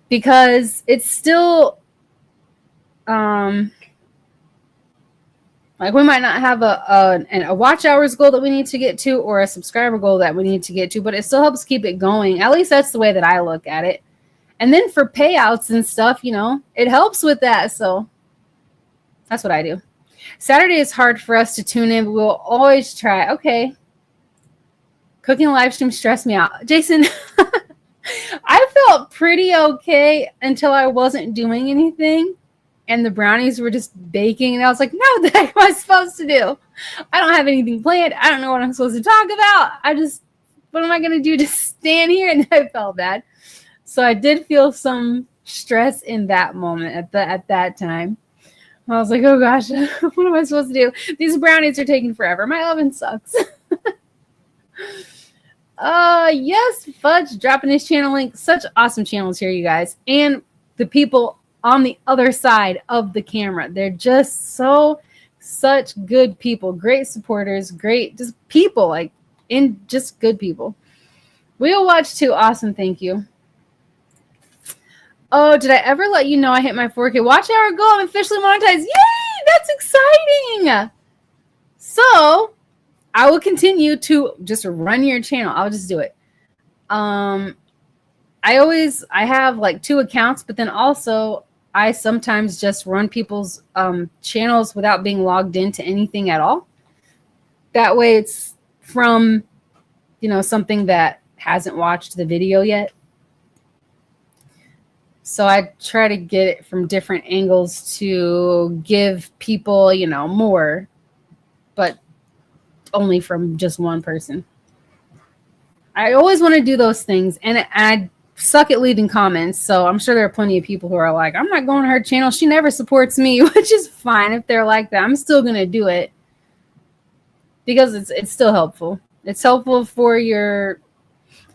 because it's still like we might not have a watch hours goal that we need to get to, or a subscriber goal that we need to get to, but it still helps keep it going. At least that's the way that I look at it. And then for payouts and stuff, it helps with that. So that's what I do. Saturday is hard for us to tune in, but we'll always try. Okay. Cooking live stream stressed me out. Jason, I felt pretty okay until I wasn't doing anything. And the brownies were just baking. And I was like, no, what the heck am I supposed to do? I don't have anything planned. I don't know what I'm supposed to talk about. What am I going to do? Just stand here? And I felt bad. So I did feel some stress in that moment at that time. I was like, oh gosh, what am I supposed to do? These brownies are taking forever. My oven sucks. Yes, Fudge dropping his channel link. Such awesome channels here, you guys. And the people on the other side of the camera. They're just such good people, great supporters, great just people, just good people. We'll watch too. Awesome. Thank you. Oh, did I ever let you know I hit my 4K watch hour goal? I'm officially monetized. Yay! That's exciting. So I will continue to just run your channel. I'll just do it. I have like 2 accounts, but then also I sometimes just run people's channels without being logged into anything at all. That way it's from, something that hasn't watched the video yet. So I try to get it from different angles to give people, more, but only from just one person. I always want to do those things, and I suck at leaving comments, so I'm sure there are plenty of people who are like, I'm not going to her channel. She never supports me, which is fine if they're like that. I'm still going to do it because it's still helpful. It's helpful for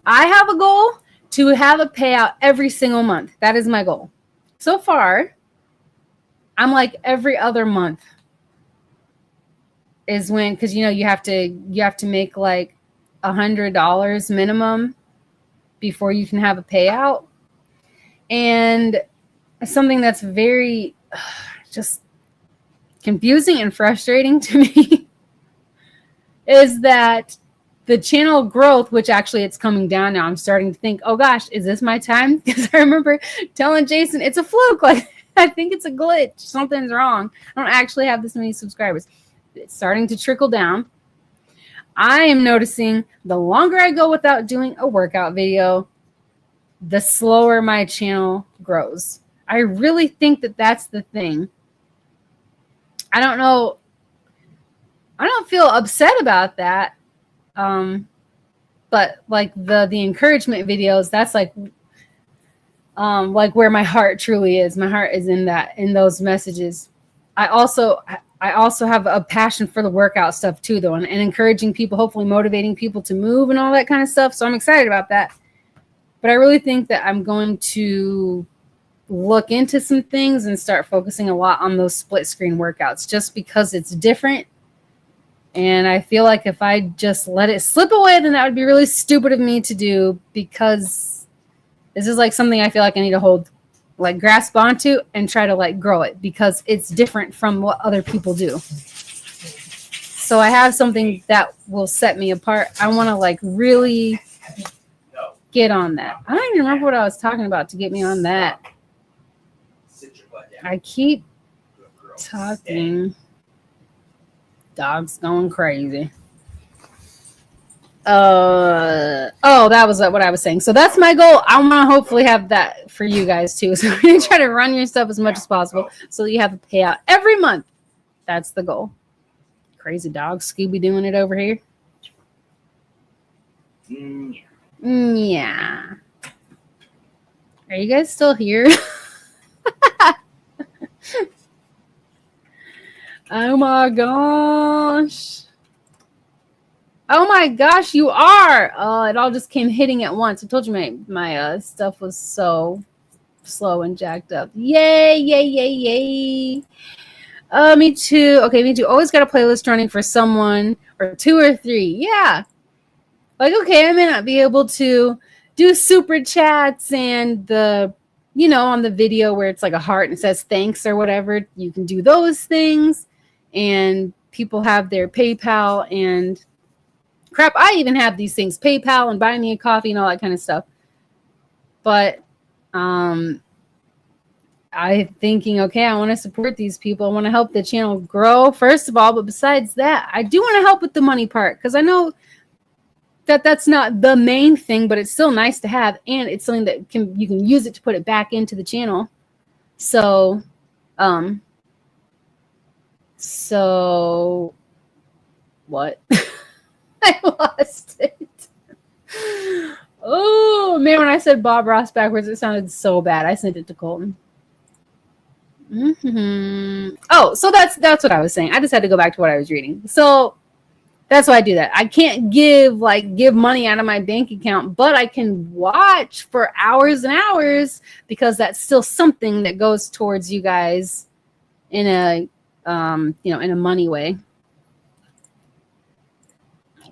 I have a goal to have a payout every single month. That is my goal. So far, I'm like every other month. is when, because you have to make like $100 minimum before you can have a payout. And something that's very just confusing and frustrating to me is that the channel growth, which actually it's coming down now. I'm starting to think, oh gosh, is this my time? Because I remember telling Jason, it's a fluke. Like, I think it's a glitch. Something's wrong. I don't actually have this many subscribers. It's starting to trickle down. I am noticing the longer I go without doing a workout video, the slower my channel grows. I really think that that's the thing. I don't know. I don't feel upset about that. But like the encouragement videos, that's like where my heart truly is. My heart is in those messages. I also have a passion for the workout stuff too, though, and encouraging people, hopefully motivating people to move and all that kind of stuff. So I'm excited about that. But I really think that I'm going to look into some things and start focusing a lot on those split screen workouts, just because it's different. And I feel like if I just let it slip away, then that would be really stupid of me to do, because this is like something I feel like I need to grasp onto and try to like grow it, because it's different from what other people do. So I have something that will set me apart. I want to like really get on that. I don't even remember what I was talking about to get me on that. I keep talking. Dog's going crazy. That was what I was saying. So that's my goal. I want to hopefully have that for you guys too. So we're going to try to run your stuff as much as possible so you have a payout every month. That's the goal. Crazy dog. Scooby doing it over here. Yeah. Are you guys still here? Oh my gosh. Oh my gosh, you are. It all just came hitting at once. I told you my stuff was so slow and jacked up. Yay, yay, yay, yay. Me too. Okay, me too. Always got a playlist running for someone, or 2 or 3. Yeah. Like, okay, I may not be able to do super chats and on the video where it's like a heart and it says thanks or whatever. You can do those things. And people have their PayPal and crap. I even have these things, PayPal and buy me a coffee and all that kind of stuff. But I'm thinking, okay, I want to support these people. I want to help the channel grow, first of all. But besides that, I do want to help with the money part, because I know that that's not the main thing, but it's still nice to have. And it's something that you can use it to put it back into the channel. So what? I lost it. Oh man, when I said Bob Ross backwards, it sounded so bad. I sent it to Colton. Oh, so that's what I was saying. I just had to go back to what I was reading. So that's why I do that. I can't give money out of my bank account, but I can watch for hours and hours, because that's still something that goes towards you guys in a in a money way.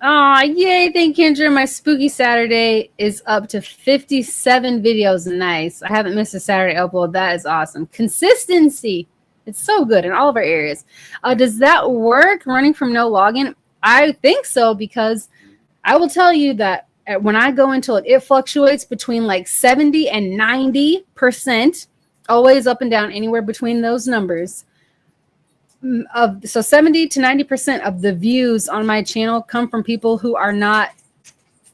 Yay, thank you, Kendra. My spooky Saturday is up to 57 videos. Nice. I haven't missed a Saturday upload. That is awesome. Consistency. It's so good in all of our areas. Does that work, running from no login? I think so, because I will tell you that when I go into it, it fluctuates between like 70 and 90%, always up and down, anywhere between those numbers. So 70 to 90% of the views on my channel come from people who are not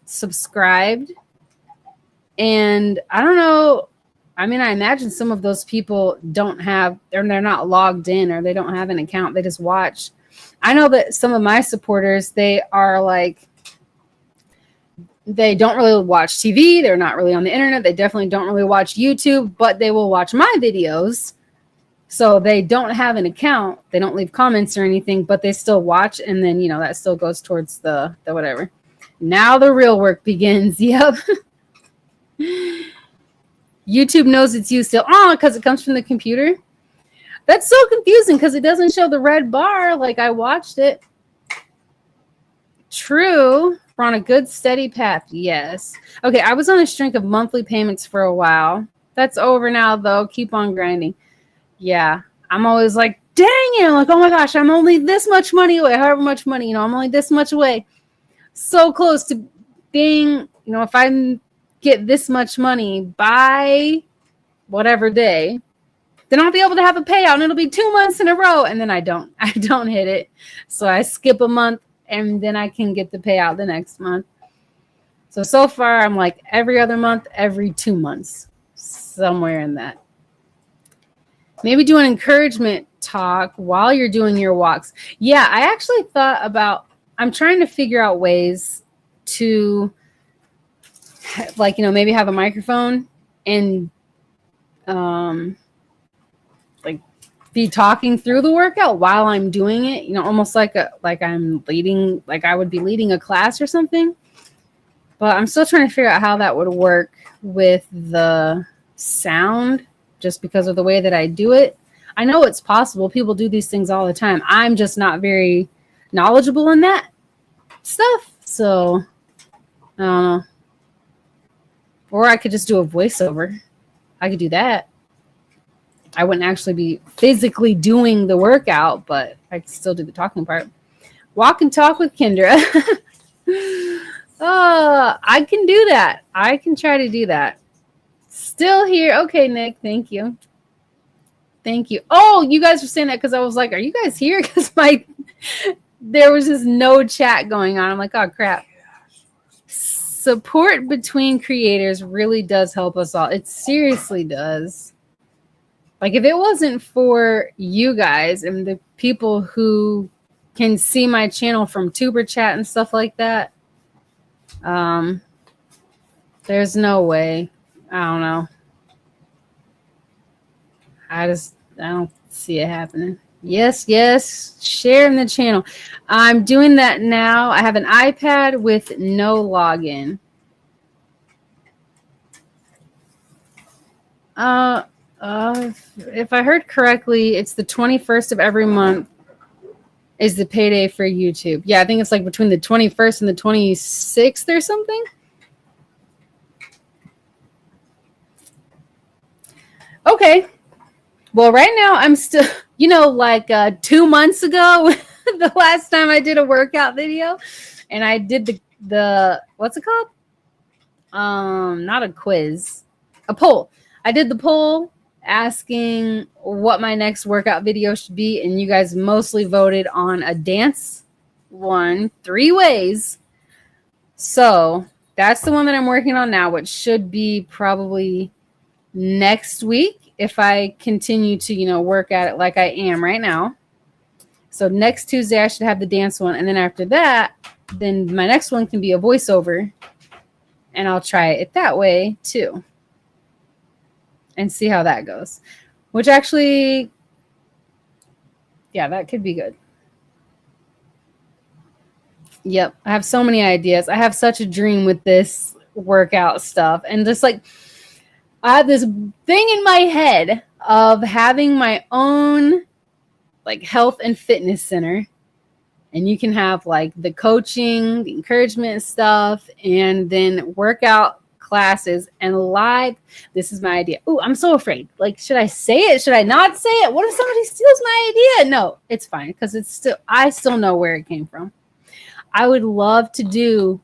subscribed. And I don't know. I mean, I imagine some of those people they're not logged in, or they don't have an account. They just watch. I know that some of my supporters, they don't really watch TV. They're not really on the internet. They definitely don't really watch YouTube, but they will watch my videos. So they don't have an account. They don't leave comments or anything, but they still watch. And then, that still goes towards the whatever. Now the real work begins. Yep. YouTube knows it's you still. Because it comes from the computer. That's so confusing, because it doesn't show the red bar like I watched it. True. We're on a good steady path. Yes. Okay, I was on a streak of monthly payments for a while. That's over now, though. Keep on grinding. Yeah. I'm always like, dang it. I'm like, oh my gosh, I'm only this much money away. However much money, I'm only this much away. So close to being, if I get this much money by whatever day, then I'll be able to have a payout, and it'll be 2 months in a row. And then I don't hit it. So I skip a month, and then I can get the payout the next month. So far, I'm like every other month, every 2 months, somewhere in that. Maybe do an encouragement talk while you're doing your walks. Yeah, I actually thought about, I'm trying to figure out ways to, maybe have a microphone and be talking through the workout while I'm doing it, almost like I'm leading, like I would be leading a class or something. But I'm still trying to figure out how that would work with the sound, just because of the way that I do it. I know it's possible. People do these things all the time. I'm just not very knowledgeable in that stuff. So I don't know. Or I could just do a voiceover. I could do that. I wouldn't actually be physically doing the workout, but I could still do the talking part. Walk and talk with Kendra. I can do that. I can try to do that. Still here. Okay, Nick. Thank you. Thank you. Oh, you guys were saying that because I was like, are you guys here? Because there was just no chat going on. I'm like, oh, crap. Support between creators really does help us all. It seriously does. Like, if it wasn't for you guys and the people who can see my channel from Tuber chat and stuff like that, there's no way. I don't know. I don't see it happening. Yes, sharing the channel. I'm doing that now. I have an iPad with no login. If I heard correctly, it's the 21st of every month is the payday for YouTube. Yeah, I think it's like between the 21st and the 26th or something. Okay. Well, right now I'm still, 2 months ago, the last time I did a workout video, and I did the what's it called? Not a quiz, a poll. I did the poll asking what my next workout video should be, and you guys mostly voted on a dance one 3 ways. So that's the one that I'm working on now, which should be probably next week if I continue to, work at it like I am right now. So next Tuesday I should have the dance one, and then after that, then my next one can be a voiceover, and I'll try it that way too. And see how that goes. Which actually, yeah, that could be good. Yep, I have so many ideas. I have such a dream with this workout stuff. And just like, I have this thing in my head of having my own like health and fitness center. And you can have like the coaching, the encouragement stuff, and then workout classes and live. This is my idea. Oh, I'm so afraid. Like, should I say it? Should I not say it? What if somebody steals my idea? No, it's fine because I still know where it came from. I would love to do.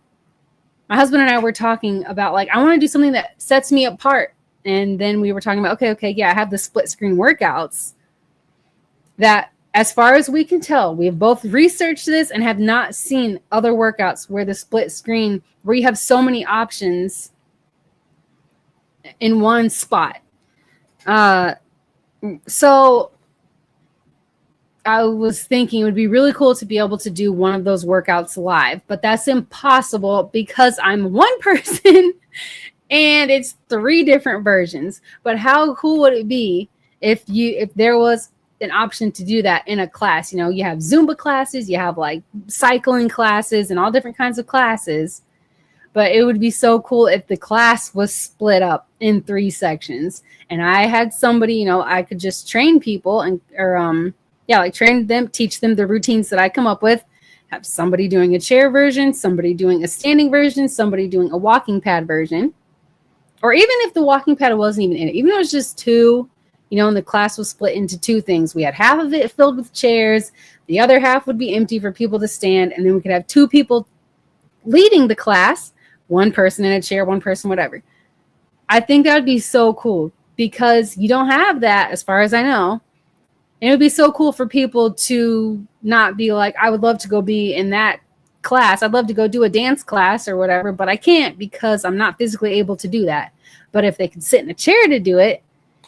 My husband and I were talking about like, I want to do something that sets me apart. And then we were talking about, okay, yeah, I have the split screen workouts that, as far as we can tell, we have both researched this and have not seen other workouts where the split screen, where you have so many options in one spot. So I was thinking it would be really cool to be able to do one of those workouts live, but that's impossible because I'm one person and it's 3 different versions. But how cool would it be if there was an option to do that in a class? You have Zumba classes, you have like cycling classes and all different kinds of classes. But it would be so cool if the class was split up in 3 sections. And I had somebody, I could just train people and train them, teach them the routines that I come up with, Have somebody doing a chair version, somebody doing a standing version, somebody doing a walking pad version. Or even if the walking pad wasn't even in it, even though it was just two, and the class was split into two things. We had half of it filled with chairs. The other half would be empty for people to stand. And then we could have two people leading the class, one person in a chair, one person, whatever. I think that would be so cool because you don't have that as far as I know. And it would be so cool for people to not be like, I would love to go be in that class. I'd love to go do a dance class or whatever, but I can't because I'm not physically able to do that. But if they could sit in a chair to do it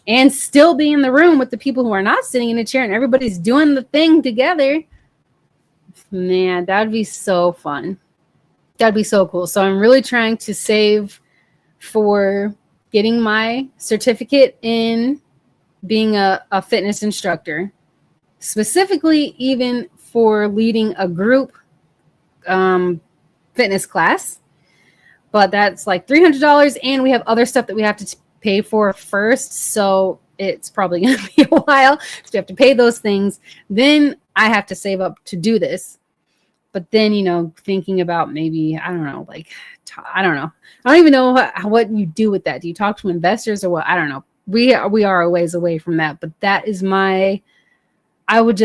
and still be in the room with the people who are not sitting in a chair and everybody's doing the thing together, man, that'd be so fun. That'd be so cool. So I'm really trying to save for getting my certificate in being a fitness instructor, specifically even for leading a group fitness class. But that's like $300, and we have other stuff that we have to pay for first. So it's probably going to be a while because we have to pay those things. Then I have to save up to do this. But then, thinking about maybe, I don't know. I don't even know what you do with that. Do you talk to investors or what? I don't know. We are a ways away from that. But that is I would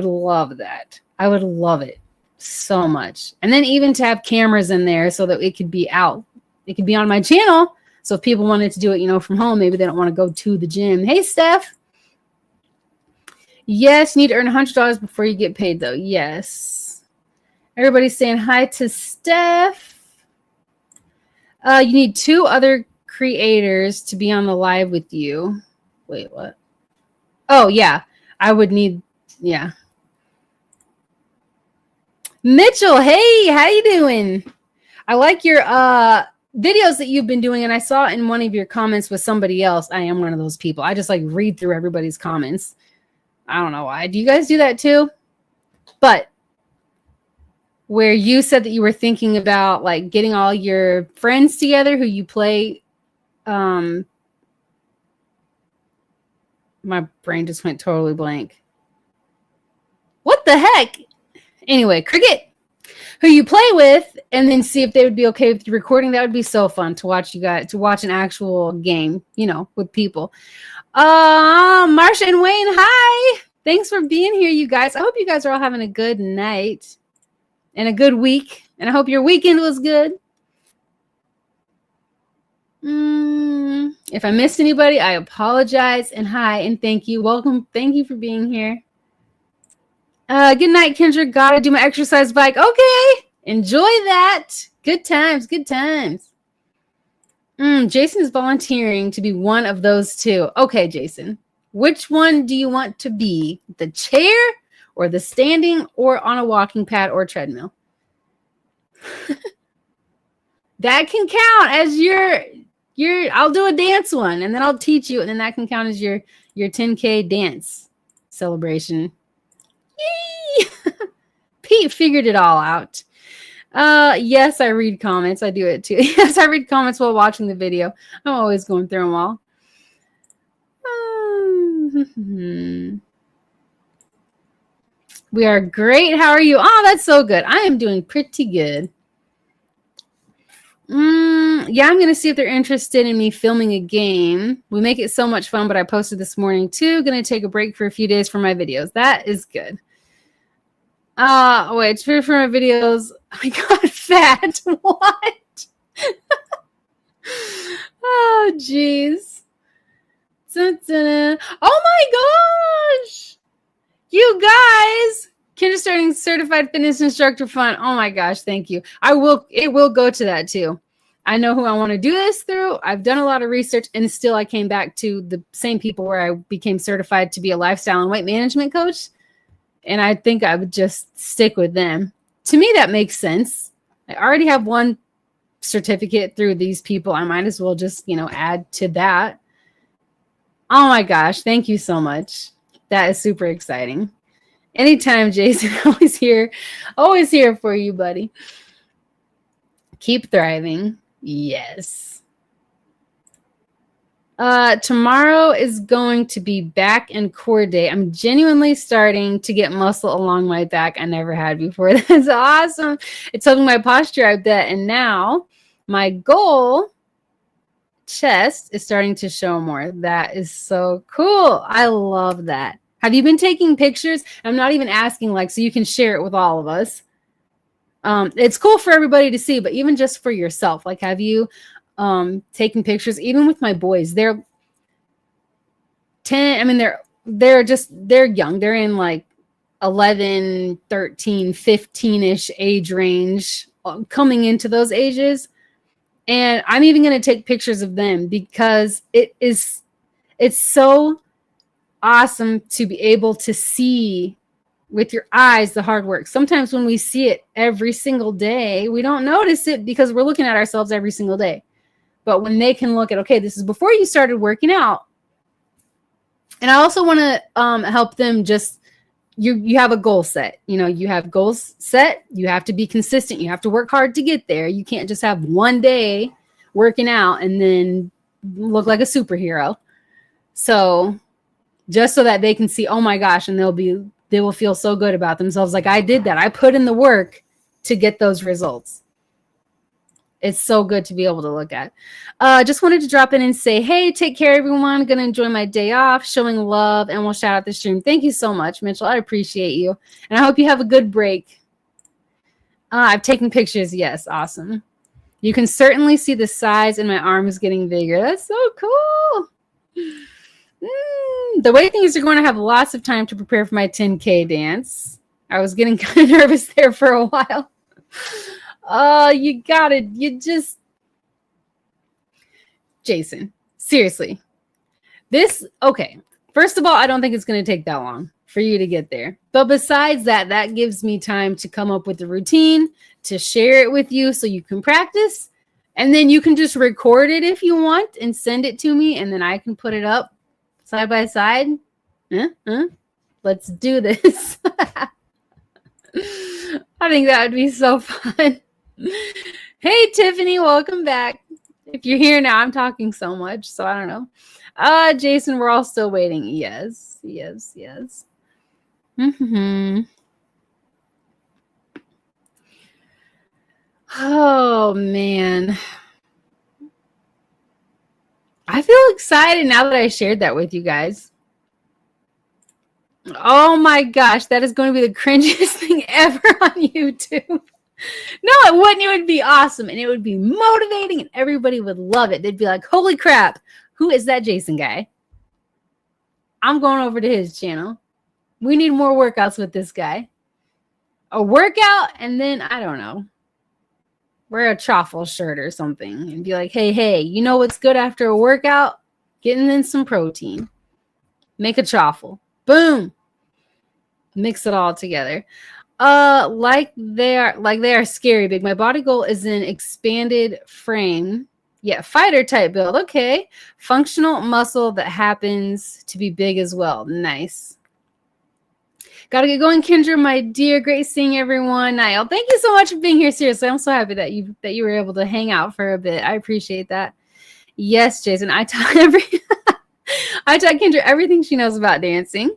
love that. I would love it so much. And then even to have cameras in there so that it could be out. It could be on my channel. So if people wanted to do it, from home, maybe they don't want to go to the gym. Hey, Steph. Yes, you need to earn $100 before you get paid, though. Yes. Everybody's saying hi to Steph. You need 2 other creators to be on the live with you. Wait, what? Oh, yeah. I would need, yeah. Mitchell, hey, how you doing? I like your videos that you've been doing, and I saw in one of your comments with somebody else. I am one of those people. I just read through everybody's comments. I don't know why. Do you guys do that too? But where you said that you were thinking about getting all your friends together who you play. My brain just went totally blank. What the heck? Anyway, Cricket, who you play with, and then see if they would be okay with you recording. That would be so fun to watch to watch an actual game, with people. Marsha and Wayne, hi. Thanks for being here, you guys. I hope you guys are all having a good night and a good week. And I hope your weekend was good. If I missed anybody, I apologize. And hi, and thank you. Welcome. Thank you for being here. Good night, Kendra. Gotta do my exercise bike. Okay. Enjoy that. Good times. Good times. Jason is volunteering to be one of those 2. Okay, Jason. Which one do you want to be? The chair or the standing or on a walking pad or treadmill? That can count as your I'll do a dance one and then I'll teach you, and then that can count as your 10K dance celebration. Yay! Pete figured it all out. Yes, I read comments. I do it too. Yes, I read comments while watching the video. I'm always going through them all. We are great. How are you? Oh, that's so good. I am doing pretty good. Yeah, I'm going to see if they're interested in me filming a game. We make it so much fun, but I posted this morning too. Going to take a break for a few days from my videos. That is good. Wait, for my videos. I got fat. What? Oh, jeez. Oh my gosh. You guys. Kendra starting certified fitness instructor fun. Oh my gosh, thank you. It will go to that too. I know who I want to do this through. I've done a lot of research, and still I came back to the same people where I became certified to be a lifestyle and weight management coach. And I think I would just stick with them. To me, that makes sense. I already have one certificate through these people. I might as well just, add to that. Oh my gosh, thank you so much. That is super exciting. Anytime, Jason. Always here for you, buddy. Keep thriving. Yes. Tomorrow is going to be back and core day. I'm genuinely starting to get muscle along my back I never had before. That's awesome. It's helping my posture, I bet. And now my goal chest is starting to show more. That is so cool. I love that. Have you been taking pictures? I'm not even asking, like, so you can share it with all of us. It's cool for everybody to see, but even just for yourself, like, have you taking pictures? Even with my boys, they're 10. I mean, they're young. They're in like 11, 13, 15-ish age range, coming into those ages. And I'm even going to take pictures of them because it's so awesome to be able to see with your eyes the hard work. Sometimes when we see it every single day, we don't notice it because we're looking at ourselves every single day. But when they can look at, okay, this is before you started working out. And I also want to help them just, you have a goal set. You know, you have goals set. You have to be consistent. You have to work hard to get there. You can't just have one day working out and then look like a superhero. So just so that they can see, oh my gosh, and they will feel so good about themselves. Like, I did that. I put in the work to get those results. It's so good to be able to look at. Just wanted to drop in and say, hey, take care, everyone. Going to enjoy my day off, showing love, and we'll shout out the stream. Thank you so much, Mitchell. I appreciate you. And I hope you have a good break. I've taken pictures. Yes, awesome. You can certainly see the size in my arms getting bigger. That's so cool. The way things are going to have lots of time to prepare for my 10K dance. I was getting kind of nervous there for a while. Jason, seriously. Okay. First of all, I don't think it's going to take that long for you to get there. But besides that, that gives me time to come up with the routine, to share it with you so you can practice. And then you can just record it if you want and send it to me. And then I can put it up side by side. Let's do this. I think that would be so fun. Hey, Tiffany, welcome back. If you're here now, I'm talking so much, so I don't know. Jason, we're all still waiting. Yes. Oh, man. I feel excited now that I shared that with you guys. Oh my gosh, that is going to be the cringiest thing ever on YouTube. No, it wouldn't. It would be awesome, and it would be motivating, and everybody would love it. They'd be like, holy crap, who is that Jason guy? I'm going over to his channel. We need more workouts with this guy. A workout, and then, I don't know, wear a truffle shirt or something, and be like, hey, you know what's good after a workout? Getting in some protein. Make a truffle. Boom. Mix it all together. Like they are scary big. My body goal is an expanded frame. Yeah, fighter type build. Okay. Functional muscle that happens to be big as well. Nice. Gotta get going, Kendra, my dear. Great seeing everyone. Niall, thank you so much for being here. Seriously, I'm so happy that you were able to hang out for a bit. I appreciate that. Yes, Jason. I taught Kendra everything she knows about dancing.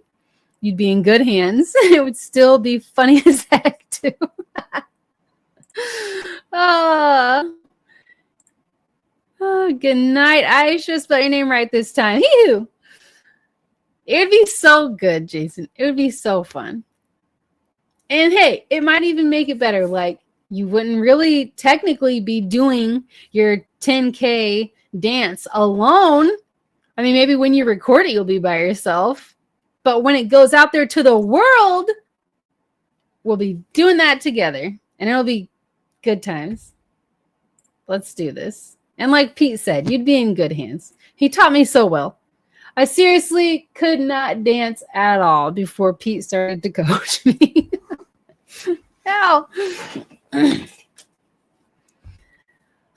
You'd be in good hands. It would still be funny as heck, too. Good night, Aisha. Spell your name right this time. Hee-hoo. It would be so good, Jason. It would be so fun. And hey, it might even make it better. Like, you wouldn't really technically be doing your 10K dance alone. I mean, maybe when you record it, you'll be by yourself. But when it goes out there to the world, we'll be doing that together. And it'll be good times. Let's do this. And like Pete said, you'd be in good hands. He taught me so well. I seriously could not dance at all before Pete started to coach me. Ow.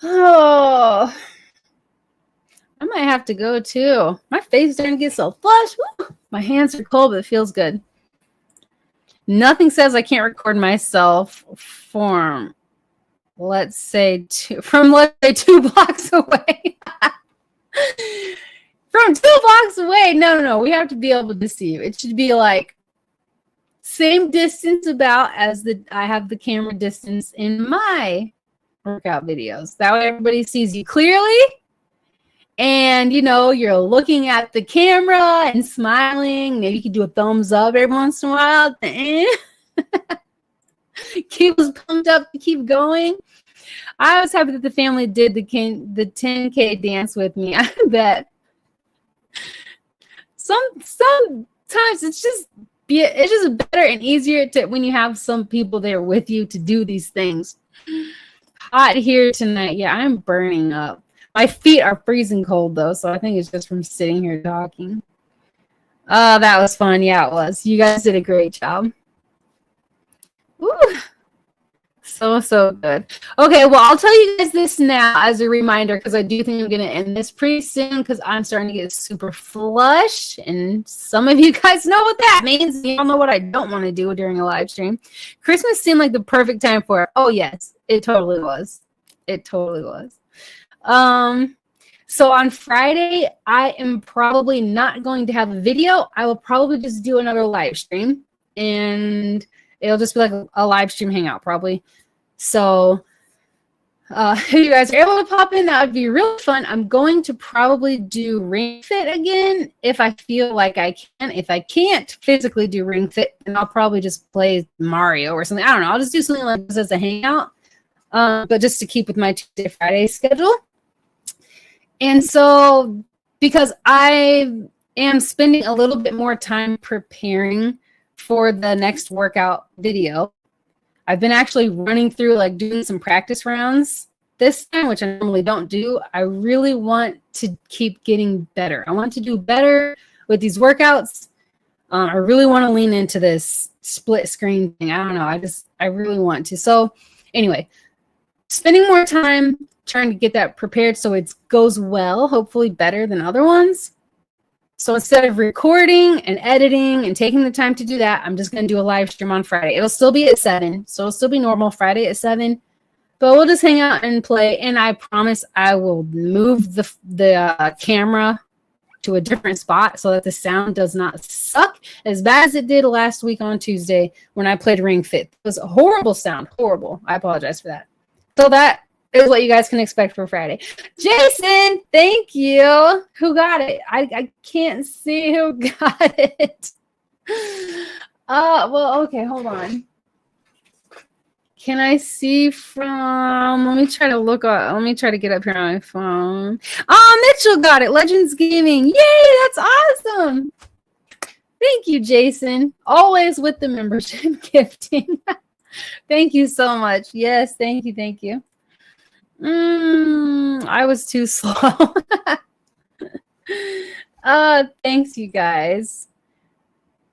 Oh. I might have to go too. My face is starting to get so flushed. Woo. My hands are cold, but it feels good. Nothing says I can't record myself from, let's say, 2 blocks away. from 2 blocks away. No. We have to be able to see you. It should be like same distance about as I have the camera distance in my workout videos. That way everybody sees you clearly. And, you're looking at the camera and smiling. Maybe you can do a thumbs up every once in a while. Keep us pumped up to keep going. I was happy that the family did the 10K dance with me. I bet sometimes it's just better and easier when you have some people there with you to do these things. Hot here tonight. Yeah, I'm burning up. My feet are freezing cold, though, so I think it's just from sitting here talking. That was fun. Yeah, it was. You guys did a great job. Ooh. So good. Okay, well, I'll tell you guys this now as a reminder, because I do think I'm going to end this pretty soon because I'm starting to get super flush, and some of you guys know what that means. You all know what I don't want to do during a live stream. Christmas seemed like the perfect time for it. Oh, yes, it totally was. It totally was. So on Friday, I am probably not going to have a video. I will probably just do another live stream, and it'll just be like a live stream hangout probably. So if you guys are able to pop in, that would be really fun. I'm going to probably do Ring Fit again if I feel like I can. If I can't physically do Ring Fit, then I'll probably just play Mario or something. I don't know. I'll just do something like this as a hangout, but just to keep with my Tuesday, Friday schedule. And so because I am spending a little bit more time preparing for the next workout video, I've been actually running through, like, doing some practice rounds this time, which I normally don't do. I really want to keep getting better. I want to do better with these workouts. I really want to lean into this split screen thing. I don't know. I really want to. So anyway, spending more time trying to get that prepared so it goes well, hopefully better than other ones. So instead of recording and editing and taking the time to do that, I'm just going to do a live stream on Friday. It'll still be at 7, so it'll still be normal Friday at 7. But we'll just hang out and play, and I promise I will move the camera to a different spot so that the sound does not suck as bad as it did last week on Tuesday when I played Ring Fit. It was a horrible sound. Horrible. I apologize for that. So that is what you guys can expect for Friday. Jason, thank you. Who got it? I can't see who got it. Well, okay, hold on. Can I see from, let me try to get up here on my phone. Oh, Mitchell got it. Legends Gaming. Yay, that's awesome. Thank you, Jason. Always with the membership gifting. Thank you so much. Yes, thank you. I was too slow. Thanks, you guys.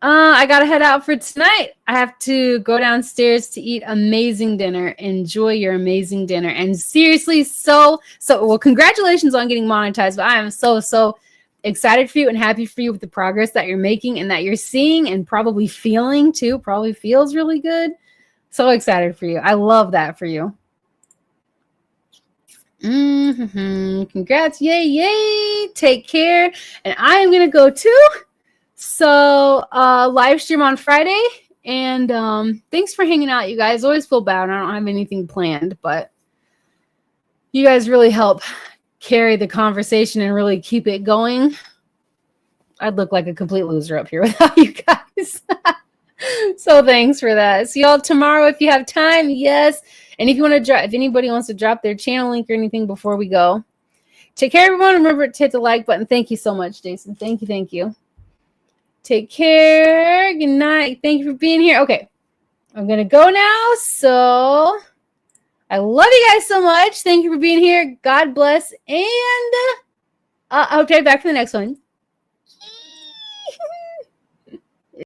I gotta head out for tonight. I have to go downstairs to eat amazing dinner. Enjoy your amazing dinner. And seriously, well, congratulations on getting monetized. But I am so excited for you and happy for you with the progress that you're making and that you're seeing and probably feeling too. Probably feels really good. So excited for you. I love that for you. Congrats. Yay. Take care. And I am going to go too. So live stream on Friday. And thanks for hanging out, you guys. Always feel bad. I don't have anything planned, but you guys really help carry the conversation and really keep it going. I'd look like a complete loser up here without you guys. So thanks for that. See y'all tomorrow if you have time. Yes. And if anybody wants to drop their channel link or anything before we go, take care, everyone. Remember to hit the like button. Thank you so much, Jason. Thank you. Take care. Good night. Thank you for being here. Okay. I'm going to go now. So I love you guys so much. Thank you for being here. God bless. And I'll be back for the next one.